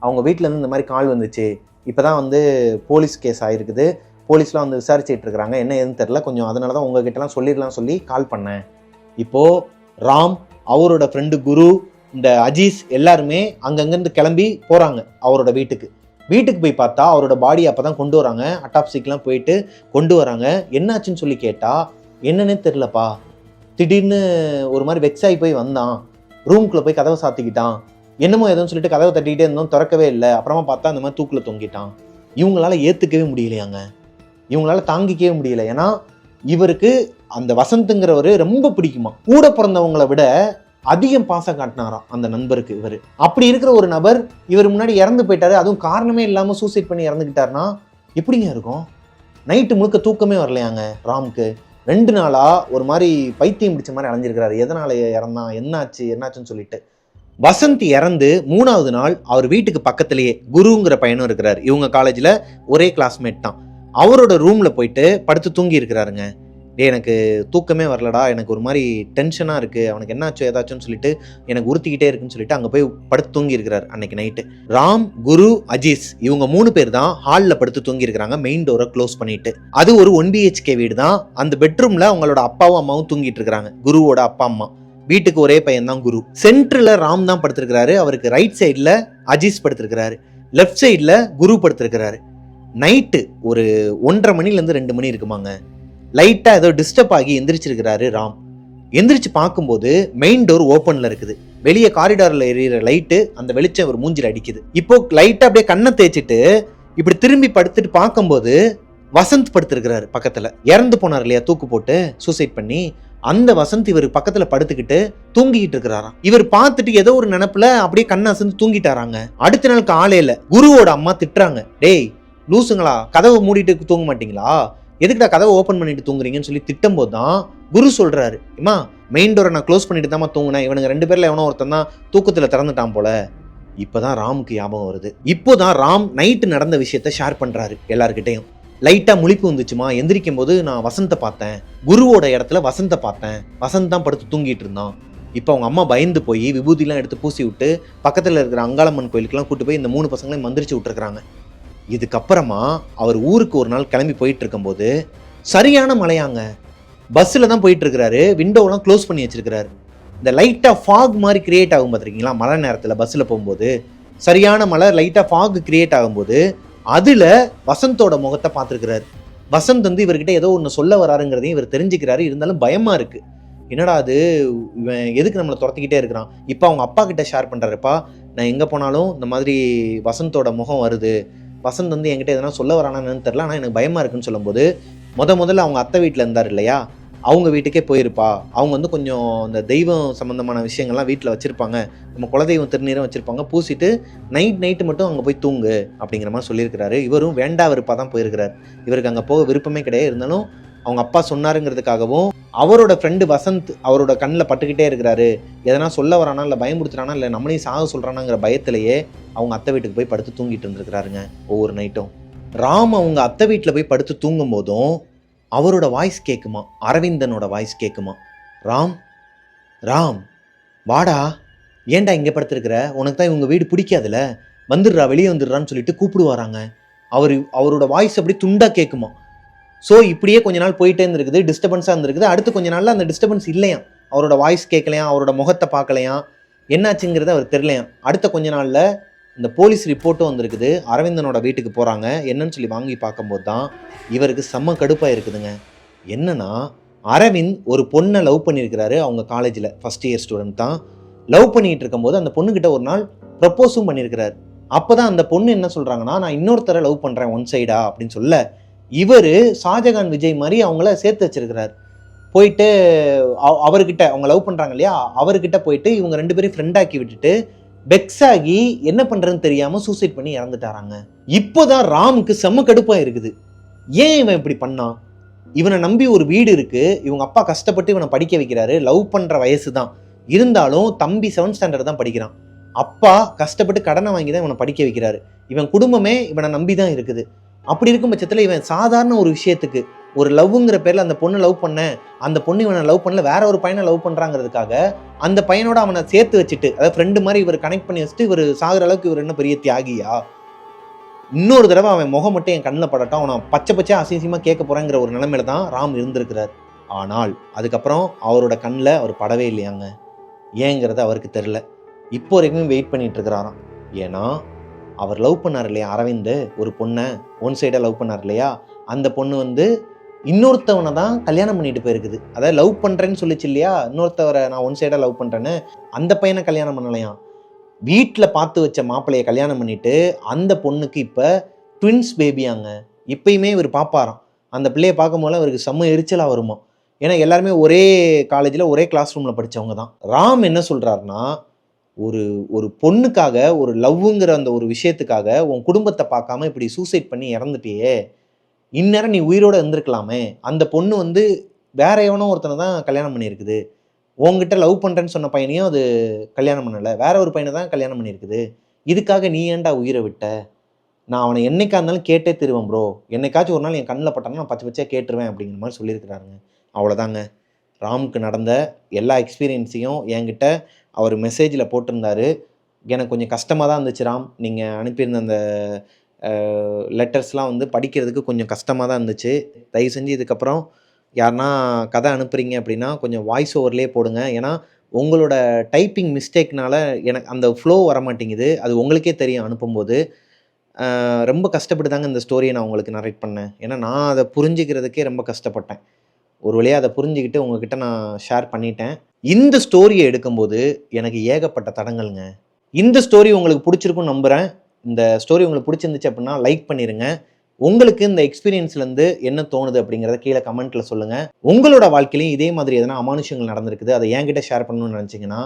அவங்க வீட்டிலேருந்து இந்த மாதிரி கால் வந்துச்சு, இப்போ தான் வந்து போலீஸ் கேஸ் ஆகிருக்குது, போலீஸ்லாம் வந்து விசாரிச்சுட்டு இருக்கிறாங்க, என்ன ஏதுன்னு தெரில, கொஞ்சம் அதனால தான் உங்ககிட்டலாம் சொல்லிடலாம் சொல்லி கால் பண்ணேன். இப்போது ராம், அவரோட ஃப்ரெண்டு குரு, இந்த அஜீஸ் எல்லாருமே அங்கங்கேருந்து கிளம்பி போகிறாங்க அவரோட வீட்டுக்கு. போய் பார்த்தா அவரோட பாடி அப்போ தான் கொண்டு வராங்க. அட்டாப்சிக்கெலாம் போயிட்டு கொண்டு வராங்க. என்னாச்சுன்னு சொல்லி கேட்டால் என்னன்னே தெரிலப்பா, திடீர்னு ஒரு மாதிரி வெக்ஸாகி போய் வந்தான், ரூம்குள்ளே போய் கதவை சாத்திக்கிட்டான், என்னமோ எதுவும் சொல்லிட்டு கதவை தட்டிக்கிட்டே இருந்தோம், திறக்கவே இல்லை, அப்புறமா பார்த்தா அந்த மாதிரி தூக்கில் தொங்கிட்டான். இவங்களால ஏற்றுக்கவே முடியலையாங்க, இவங்களால தாங்கிக்கவே முடியல. ஏன்னா இவருக்கு அந்த வசந்துங்கிறவர் ரொம்ப பிடிக்குமா, கூட பிறந்தவங்களை விட அதிகம் பாசம் காட்டினாராம் அந்த நண்பருக்கு. இவர் அப்படி இருக்கிற ஒரு நபர் இவர் முன்னாடி இறந்து போயிட்டாரு, அதுவும் காரணமே இல்லாமல் சூசைட் பண்ணி இறந்துக்கிட்டாருன்னா எப்படிங்க இருக்கும்? நைட்டு முழுக்க தூக்கமே வரலையாங்க ராம்க்கு. 2 நாளா ஒரு மாதிரி பைத்தியம் பிடிச்ச மாதிரி அலைஞ்சிருக்கிறாரு. எதனால இறந்தான், என்னாச்சுன்னு சொல்லிட்டு. வசந்த் இறந்து 3வது நாள் அவர் வீட்டுக்கு பக்கத்திலேயே குருங்கிற பையனும் இருக்கிறார். இவங்க காலேஜில் ஒரே கிளாஸ்மேட் தான். அவரோட ரூமில் போயிட்டு படுத்து தூங்கி இருக்கிறாருங்க. எனக்கு தூக்கமே வரலடா, எனக்கு ஒரு மாதிரி டென்ஷனாக இருக்குது, அவனுக்கு என்னாச்சோ ஏதாச்சும்னு சொல்லிட்டு எனக்கு உறுத்திக்கிட்டே இருக்குன்னு சொல்லிட்டு அங்கே போய் படுத்து தூங்கி இருக்கிறார் அன்னைக்கு நைட்டு. ராம், குரு, அஜீஸ் இவங்க 3 பேர் தான் ஹாலில் படுத்து தூங்கி இருக்கிறாங்க, மெயின் டோரை க்ளோஸ் பண்ணிட்டு. அது ஒரு 1 BHK வீடு தான். அந்த பெட்ரூமில் அவங்களோட அப்பாவும் அம்மாவும் தூங்கிட்டு இருக்கிறாங்க, குருவோட அப்பா அம்மா. வீட்டுக்கு ஒரே பையன் தான் குரு. சென்டர்ல ராம் தான் படுத்திருக்கிறாரு. அவருக்கு ரைட் சைடுல அஜீஸ் படுத்திருக்கிறாரு, லெஃப்ட் சைடுல குரு படுத்திருக்கிறாரு. நைட்டு ஒரு 1:30 மணிலேருந்து 2 மணி இருக்குமாங்க. லைட்டா ஏதோ டிஸ்டர்ப் ஆகி எந்திரிச்சிருக்கிறாரு ராம். எந்திரிச்சு பார்க்கும்போது மெயின் டோர் ஓப்பன்ல இருக்குது. வெளியே காரிடார்ல எரியிற லைட்டு அந்த வெளிச்சம் ஒரு மூஞ்சில அடிக்குது. இப்போ லைட்டா அப்படியே கண்ணை தேய்ச்சிட்டு இப்படி திரும்பி படுத்துட்டு பார்க்கும்போது வசந்த் படுத்திருக்கிறாரு பக்கத்துல. இறந்து போனார் இல்லையா தூக்கு போட்டு சூசைட் பண்ணி, அந்த வசந்த் இவர் பக்கத்துல படுத்துக்கிட்டு தூங்கிட்டு இருக்கிறாராம். இவர் பார்த்துட்டு ஏதோ ஒரு நினைப்புல அப்படியே கண்ணை அசந்து தூங்கிட்டாராங்க. அடுத்த நாள் காலையில குருவோட அம்மா திட்டுறாங்க, டேய் லூசுங்களா, கதவை மூடிட்டு தூங்க மாட்டீங்களா, எதுக்குடா கதவை ஓப்பன் பண்ணிட்டு தூங்குறீங்கன்னு சொல்லி திட்டும் போது தான் குரு சொல்றாரு, அம்மா மெயின் டோரை நான் க்ளோஸ் பண்ணிட்டு தான் தூங்கினேன், இவனுங்க 2 பேர்ல எவனோ ஒருத்தன் தான் தூக்கத்துல திறந்துட்டான் போல. இப்பதான் ராமுக்கு ஞாபகம் வருது. இப்போதான் ராம் நைட்டு நடந்த விஷயத்த ஷேர் பண்றாரு எல்லார்கிட்டையும். லைட்டா முழிப்பு வந்துச்சுமா, எந்திரிக்கும் போது நான் வசந்த பார்த்தேன், குருவோட இடத்துல வசந்த பார்த்தேன், வசந்த் தான் படுத்து தூங்கிட்டு இருந்தான். இப்போ அவங்க அம்மா பயந்து போய் விபூதிலாம் எடுத்து பூசி விட்டு பக்கத்தில் இருக்கிற அங்காளம்மன் கோயிலுக்குலாம் கூட்டு போய் இந்த 3 பசங்களையும் மந்திரிச்சு விட்டுருக்குறாங்க. இதுக்கப்புறமா அவர் ஊருக்கு ஒரு நாள் கிளம்பி போயிட்டு இருக்கும்போது சரியான மழையாங்க. பஸ்ஸில் தான் போயிட்டு இருக்கிறாரு, விண்டோவெல்லாம் க்ளோஸ் பண்ணி வச்சிருக்கிறாரு. இந்த லைட்டாக ஃபாக் மாதிரி கிரியேட் ஆகும் பார்த்துருக்கீங்களா, மழை நேரத்தில் பஸ்ஸில் போகும்போது சரியான மழை லைட்டாக ஃபாக் கிரியேட் ஆகும்போது அதில் வசந்தோட முகத்தை பார்த்துருக்கிறாரு. வசந்த் வந்து இவர்கிட்ட ஏதோ ஒன்று சொல்ல வராருங்கிறதையும் இவர் தெரிஞ்சுக்கிறாரு. இருந்தாலும் பயமாக இருக்குது, என்னடா அது இவன் எதுக்கு நம்மளை துரத்திக்கிட்டே இருக்கிறான். இப்போ அவங்க அப்பா கிட்ட ஷேர் பண்ணுறாருப்பா, நான் எங்கே போனாலும் இந்த மாதிரி வசந்தோட முகம் வருது, வசந்த் வந்து என்கிட்ட எதனா சொல்ல வரானான்னு தெரில, ஆனால் எனக்கு பயமாக இருக்குன்னு சொல்லும்போது முதல்ல அவங்க அத்தை வீட்டில் இருந்தார் இல்லையா, அவங்க வீட்டுக்கே போயிருப்பா. அவங்க வந்து கொஞ்சம் இந்த தெய்வம் சம்மந்தமான விஷயங்கள்லாம் வீட்டில் வச்சுருப்பாங்க, நம்ம குலதெய்வம் திருநீரும் வச்சுருப்பாங்க, பூசிட்டு நைட்டு மட்டும் அங்கே போய் தூங்கு அப்படிங்கிற மாதிரி சொல்லியிருக்கிறாரு. இவரும் வேண்டா விருப்பாக தான் போயிருக்கிறார். இவருக்கு அங்கே போக விருப்பமே கிடையாது. இருந்தாலும் அவங்க அப்பா சொன்னாருங்கிறதுக்காகவும் அவரோட ஃப்ரெண்டு வசந்த் அவரோட கண்ணில் பட்டுக்கிட்டே இருக்கிறாரு, எதனா சொல்ல வரானா இல்லை பயமுறுத்துறானா இல்லை நம்மளையும் சாக சொல்கிறானாங்கிற பயத்திலேயே அவங்க அத்தை வீட்டுக்கு போய் படுத்து தூங்கிட்டு இருந்திருக்கிறாருங்க ஒவ்வொரு நைட்டும். ராம் அவங்க அத்தை வீட்டில் போய் படுத்து தூங்கும் போதும் அவரோட வாய்ஸ் கேட்குமா, அரவிந்தனோட வாய்ஸ் கேட்குமா, ராம் ராம் வாடா, ஏன்டா இங்கே படுத்துருக்கிற, உனக்கு தான் இவங்க வீடு பிடிக்காதுல, வந்துடுறா வெளியே வந்துடுறான்னு சொல்லிட்டு கூப்பிடுவாராங்க. அவரோட வாய்ஸ் அப்படி துண்டா கேட்குமா. ஸோ இப்படியே கொஞ்ச நாள் போயிட்டே இருந்திருக்குது, டிஸ்டர்பன்ஸாக இருந்திருக்குது. அடுத்து கொஞ்ச நாளில் அந்த டிஸ்டர்பன்ஸ் இல்லையாம், அவரோட வாய்ஸ் கேட்கலையாம், அவரோட முகத்தை பார்க்கலையாம், என்னாச்சுங்கிறது அவர் தெரியலையாம். அடுத்த கொஞ்ச நாளில் இந்த போலீஸ் ரிப்போர்ட்டும் வந்திருக்குது. அரவிந்தனோட வீட்டுக்கு போகிறாங்க, என்னன்னு சொல்லி வாங்கி பார்க்கும்போது தான் இவருக்கு செம்ம கடுப்பாக இருக்குதுங்க. என்னன்னா, அரவிந்த் ஒரு பொண்ணை லவ் பண்ணியிருக்கிறாரு. அவங்க காலேஜில் ஃபஸ்ட் இயர் ஸ்டூடெண்ட் தான். லவ் பண்ணிகிட்டு இருக்கும்போது அந்த பொண்ணுக்கிட்ட ஒரு நாள் ப்ரப்போஸும் பண்ணியிருக்கிறார். அப்போ தான் அந்த பொண்ணு என்ன சொல்கிறாங்கன்னா, நான் இன்னொருத்தரை லவ் பண்ணுறேன் ஒன் சைடா அப்படின்னு சொல்ல, இவர் ஷாஜகான் விஜய் மாதிரி அவங்கள சேர்த்து வச்சிருக்கிறார். போயிட்டு அவர்கிட்ட அவங்க லவ் பண்ணுறாங்க இல்லையா, அவர்கிட்ட போயிட்டு இவங்க 2 பேரும் ஃப்ரெண்டாக்கி விட்டுட்டு பெக்ஸாகி என்ன பண்ணுறதுன்னு தெரியாமல் சூசைட் பண்ணி இறந்துட்டாராங்க. இப்போதான் ராமுக்கு செம்ம கடுப்பாக இருக்குது. ஏன் இவன் இப்படி பண்ணான், இவனை நம்பி ஒரு வீடு இருக்குது, இவங்க அப்பா கஷ்டப்பட்டு இவனை படிக்க வைக்கிறாரு, லவ் பண்ணுற வயசு தான், இருந்தாலும் தம்பி 7th ஸ்டாண்டர்ட் தான் படிக்கிறான், அப்பா கஷ்டப்பட்டு கடனை வாங்கி தான் இவனை படிக்க வைக்கிறாரு, இவன் குடும்பமே இவனை நம்பி தான் இருக்குது. அப்படி இருக்கும் பட்சத்தில் இவன் சாதாரண ஒரு விஷயத்துக்கு ஒரு லவ்ங்கிற பேரில் அந்த பொண்ணு லவ் பண்ண, அந்த பொண்ணு இவனை லவ் பண்ணல, வேற ஒரு பையனை லவ் பண்ணுறாங்கிறதுக்காக அந்த பையனோட அவனை சேர்த்து வச்சுட்டு, அதாவது ஃப்ரெண்டு மாதிரி இவர் கனெக்ட் பண்ணி வச்சுட்டு இவர் சாகிற அளவுக்கு இவர் என்ன பெரிய தியாகியா. இன்னொரு தடவை அவன் முகம் மட்டும் என் கண்ணில் படட்டும், அவனை பச்சை அசிங்கமாக கேட்க போகிறாங்கிற ஒரு நிலைமையில தான் ராம் இருந்திருக்கிறார். ஆனால் அதுக்கப்புறம் அவரோட கண்ணில் அவர் படவே இல்லையாங்க. ஏங்கிறது அவருக்கு தெரில. இப்போ வரைக்கும் வெயிட் பண்ணிட்டு இருக்கிறாராம். ஏன்னா அவர் லவ் பண்ணார் இல்லையா அரவிந்த், ஒரு பொண்ணை ஒன் சைடாக லவ் பண்ணார் இல்லையா, அந்த பொண்ணு வந்து இன்னொருத்தவனை தான் கல்யாணம் பண்ணிட்டு போயிருக்குது. அதாவது லவ் பண்ணுறேன்னு சொல்லிச்சு இல்லையா, இன்னொருத்தவரை நான் ஒன் சைடாக லவ் பண்ணுறேன்னு, அந்த பையனை கல்யாணம் பண்ணலையாம். வீட்டில் பார்த்து வச்ச மாப்பிள்ளையை கல்யாணம் பண்ணிட்டு அந்த பொண்ணுக்கு இப்போ ட்வின்ஸ் பேபியாங்க. இப்பயுமே இவர் பார்ப்பாராம். அந்த பிள்ளையை பார்க்கும்போது அவருக்கு செம்ம எரிச்சலாக வருமா. ஏன்னா எல்லாருமே ஒரே காலேஜில் ஒரே கிளாஸ் ரூமில் படித்தவங்க தான். ராம் என்ன சொல்கிறாருன்னா, ஒரு பொண்ணுக்காக ஒரு லவ்வுங்கிற அந்த ஒரு விஷயத்துக்காக உன் குடும்பத்தை பார்க்காம இப்படி சூசைட் பண்ணி இறந்துட்டியே, இந்நேரம் நீ உயிரோடு இருந்திருக்கலாமே, அந்த பொண்ணு வந்து வேற எவனோ ஒருத்தனை தான் கல்யாணம் பண்ணியிருக்குது, உங்ககிட்ட லவ் பண்ணுறேன்னு சொன்ன பையனையும் அது கல்யாணம் பண்ணலை, வேற ஒரு பையனை தான் கல்யாணம் பண்ணியிருக்குது, இதுக்காக நீ ஏன்டா உயிரை விட்ட, நான் அவனை என்னைக்கா இருந்தாலும் கேட்டே தருவேன் ப்ரோ, என்னைக்காச்சும் ஒரு நாள் என் கண்ணில் பட்டானா நான் பச்சையாக கேட்டுருவேன் அப்படிங்கிற மாதிரி சொல்லியிருக்கிறாருங்க. அவ்வளோதாங்க, ராமுக்கு நடந்த எல்லா எக்ஸ்பீரியன்ஸையும் என்கிட்ட அவர் மெசேஜில் போட்டிருந்தாரு. எனக்கு கொஞ்சம் கஷ்டமாக தான் இருந்துச்சு ராம், நீங்கள் அனுப்பியிருந்த அந்த லெட்டர்ஸ்லாம் வந்து படிக்கிறதுக்கு கொஞ்சம் கஷ்டமாக தான் இருந்துச்சு. தயவு செஞ்சு இதுக்கப்புறம் யாருன்னா கதை அனுப்புகிறீங்க அப்படின்னா கொஞ்சம் வாய்ஸ் ஓவர்லேயே போடுங்க. ஏன்னா உங்களோட டைப்பிங் மிஸ்டேக்னால எனக்கு அந்த ஃப்ளோ வர மாட்டேங்குது. அது உங்களுக்கே தெரியும் அனுப்பும்போது. ரொம்ப கஷ்டப்பட்டு தாங்க இந்த ஸ்டோரியை நான் உங்களுக்கு நரேட் பண்ணேன். ஏன்னா நான் அதை புரிஞ்சுக்கிறதுக்கே ரொம்ப கஷ்டப்பட்டேன். ஒரு வழியாக அதை புரிஞ்சுக்கிட்டு உங்ககிட்ட நான் ஷேர் பண்ணிட்டேன். இந்த ஸ்டோரியை எடுக்கும்போது எனக்கு ஏகப்பட்ட தடங்கல்ங்க. இந்த ஸ்டோரி உங்களுக்கு பிடிச்சிருக்குன்னு நம்புகிறேன். இந்த ஸ்டோரி உங்களுக்கு பிடிச்சிருந்துச்சு அப்படின்னா லைக் பண்ணிடுங்க. உங்களுக்கு இந்த எக்ஸ்பீரியன்ஸ்லேருந்து என்ன தோணுது அப்படிங்கிறத கீழே கமெண்ட்டில் சொல்லுங்கள். உங்களோட வாழ்க்கையிலையும் இதே மாதிரி எதனா அமானுஷங்கள் நடந்திருக்குது, அதை என்கிட்ட ஷேர் பண்ணணும்னு நினச்சிங்கன்னா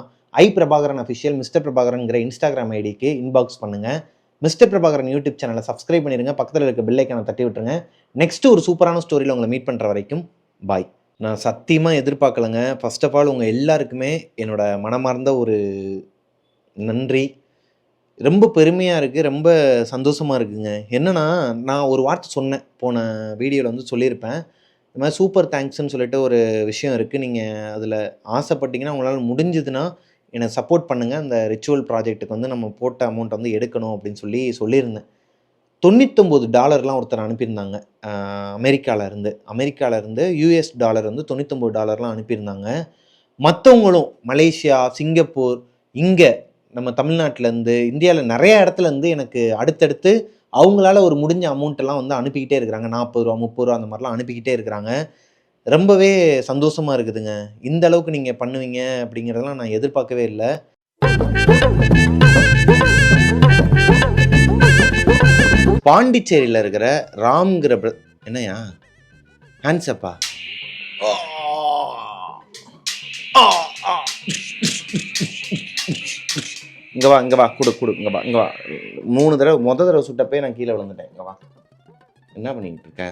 பிரபாகரன் அஃபிஷியல் மிஸ்டர் பிரபாகரன்கிற இன்ஸ்டாகிராம் ஐடிக்கு இன்பாக்ஸ் பண்ணுங்கள். மிஸ்டர் பிரபாகரன் யூடியூப் சேனலை சப்ஸ்கிரைப் பண்ணிடுங்க. பக்கத்தில் இருக்க பெல் ஐக்கானை தட்டி விட்டுருங்க. நெக்ஸ்ட்டு ஒரு சூப்பரான ஸ்டோரியில் உங்களை மீட் பண்ணுற வரைக்கும் பாய். நான் சத்தியமாக எதிர்பார்க்கலைங்க. ஃபர்ஸ்ட் ஆஃப் ஆல் உங்கள் எல்லாருக்குமே என்னோட மனமார்ந்த ஒரு நன்றி. ரொம்ப பெருமையாக இருக்குது, ரொம்ப சந்தோஷமாக இருக்குங்க. என்னென்னா நான் ஒரு வார்த்தை சொன்னேன், போன வீடியோவில் வந்து சொல்லியிருப்பேன். இந்த மாதிரி சூப்பர் தேங்க்ஸ்ன்னு சொல்லிட்டு ஒரு விஷயம் இருக்குது. நீங்கள் அதில் ஆசைப்பட்டீங்கன்னா உங்களால் முடிஞ்சதுன்னா என்னை சப்போர்ட் பண்ணுங்கள். அந்த ரிச்சுவல் ப்ராஜெக்ட்டுக்கு வந்து நம்ம போட்ட அமௌண்ட் வந்து எடுக்கணும் அப்படின்னு சொல்லியிருந்தேன். $99 ஒருத்தர் அனுப்பியிருந்தாங்க அமெரிக்காவிலேருந்து US டாலர் வந்து $99 அனுப்பியிருந்தாங்க. மற்றவங்களும் மலேசியா, சிங்கப்பூர், இங்கே நம்ம தமிழ்நாட்டிலேருந்து, இந்தியாவில் நிறைய இடத்துலேருந்து எனக்கு அடுத்தடுத்து அவங்களால ஒரு முடிஞ்ச அமௌண்ட்டெல்லாம் வந்து அனுப்பிக்கிட்டே இருக்கிறாங்க. $40, $30 அந்த மாதிரிலாம் அனுப்பிக்கிட்டே இருக்கிறாங்க. ரொம்பவே சந்தோஷமாக இருக்குதுங்க. இந்த அளவுக்கு நீங்கள் பண்ணுவீங்க அப்படிங்கிறதெல்லாம் நான் எதிர்பார்க்கவே இல்லை. பாண்டிச்சேரியில் இருக்கிற ராம்ங்கிற என்னையா ஹேண்ட்ஸப்பா இங்கே வா கொடு இங்கே வா 3 தடவை தடவை சுட்டப்பே நான் கீழே விழுந்துட்டேன். இங்கே வா, என்ன பண்ணிக்கிட்டு இருக்க?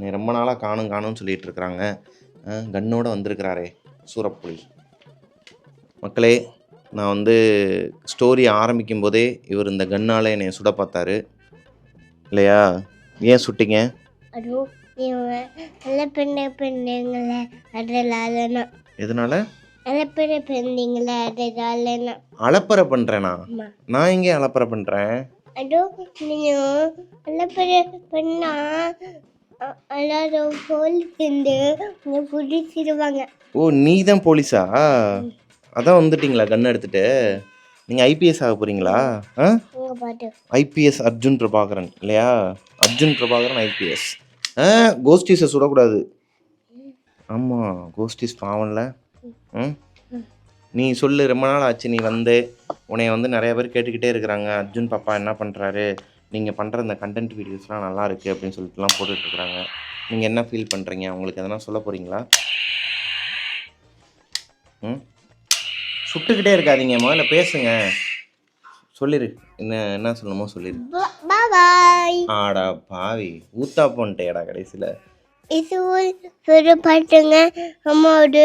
நீ ரொம்ப நாளாக காணும்னு சொல்லிட்டு இருக்கிறாங்க. கன்னோட வந்திருக்கிறாரே சூரப்புலி. மக்களே, நான் வந்து ஸ்டோரி ஆரம்பிக்கும் போதே இவர் இந்த கன்னால் என்னை சுட பார்த்தாரு இல்லையா? ஏன் சுட்டிங்க? எதனால? அலப்பறை பண்றேனா? நான் எங்கே அலப்பறை பண்றேன்? ஓ, நீ தான் போலீஸா? அதான் வந்துட்டீங்களா கன் எடுத்துட்டு? நீங்கள் ஐபிஎஸ் ஆக போகிறீங்களா? ஐபிஎஸ் அர்ஜுன் பிரபாகரன் இல்லையா? அர்ஜுன் பிரபாகரன் ஐபிஎஸ். கோஸ்டீஸை சுடக்கூடாது. ஆமாம், கோஸ்டீஸ் பாவம்ல. நீ சொல்லு, ரொம்ப நாள் ஆச்சு நீ வந்து. உன்னைய வந்து நிறைய பேர் கேட்டுக்கிட்டே இருக்கிறாங்க, அர்ஜுன் பாப்பா என்ன பண்ணுறாரு, நீங்கள் பண்ணுற இந்த கண்டென்ட் வீடியோஸ்லாம் நல்லா இருக்குது அப்படின்னு சொல்லிட்டுலாம் போட்டுட்ருக்குறாங்க. நீங்கள் என்ன ஃபீல் பண்ணுறீங்க? உங்களுக்கு எதனா சொல்ல போகிறீங்களா? சுட்டுக்கிட்டே இருக்காதீங்க, முதல்ல பேசுங்க. சொல்லிரு, என்ன சொல்லணுமோ சொல்லிரு. ஆடா பாவி, ஊத்தா போன்ட்டேடா கடைசியில். இது ஒரு பாட்டுங்க, அம்மாவோட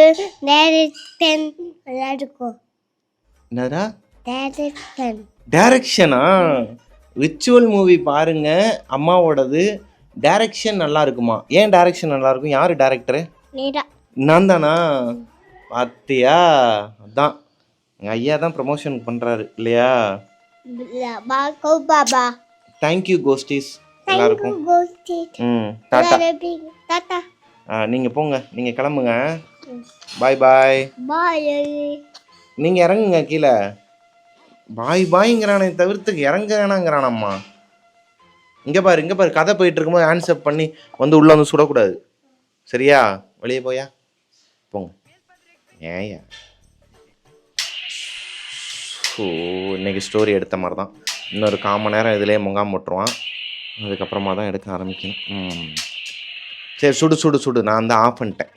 டைரக்ஷன் நல்லா இருக்கும். என்னடா டைரக்ஷனா? ரிச்சுவல் மூவி பாருங்க, அம்மாவோடது. டைரக்ஷன் நல்லா இருக்குமா? ஏன் டைரக்ஷன் நல்லா இருக்கும்? யார் டைரக்டரு? நான் தானா? பார்த்தியா? அதான் எங்கள் ஐயா தான் ப்ரமோஷன் பண்ணுறாரு இல்லையா? தேங்க்யூ கோஸ்டீஸ் எல்லாருக்கும். டாடா. நீங்கள் போங்க, நீங்கள் கிளம்புங்க. பாய் பாய். நீங்கள் இறங்குங்க கீழே. பாய்ங்கிறானே தவிர்த்து இறங்க வேணாங்கிறானம்மா. இங்கே பாரு கதை போயிட்டு இருக்கும்போது ஆன்சர் பண்ணி வந்து உள்ளே வந்து சுடக்கூடாது சரியா? வெளியே போயா போங்க. ஏயா இன்னைக்கு ஸ்டோரி எடுத்த மாதிரி தான். இன்னொரு 1/4 மணி நேரம் இதிலே முகாம் போட்டுருவான். அதுக்கப்புறமா தான் எடுக்க ஆரம்பிக்கணும். சரி, சுடு நான் வந்து ஆஃப் பண்ணிட்டேன்.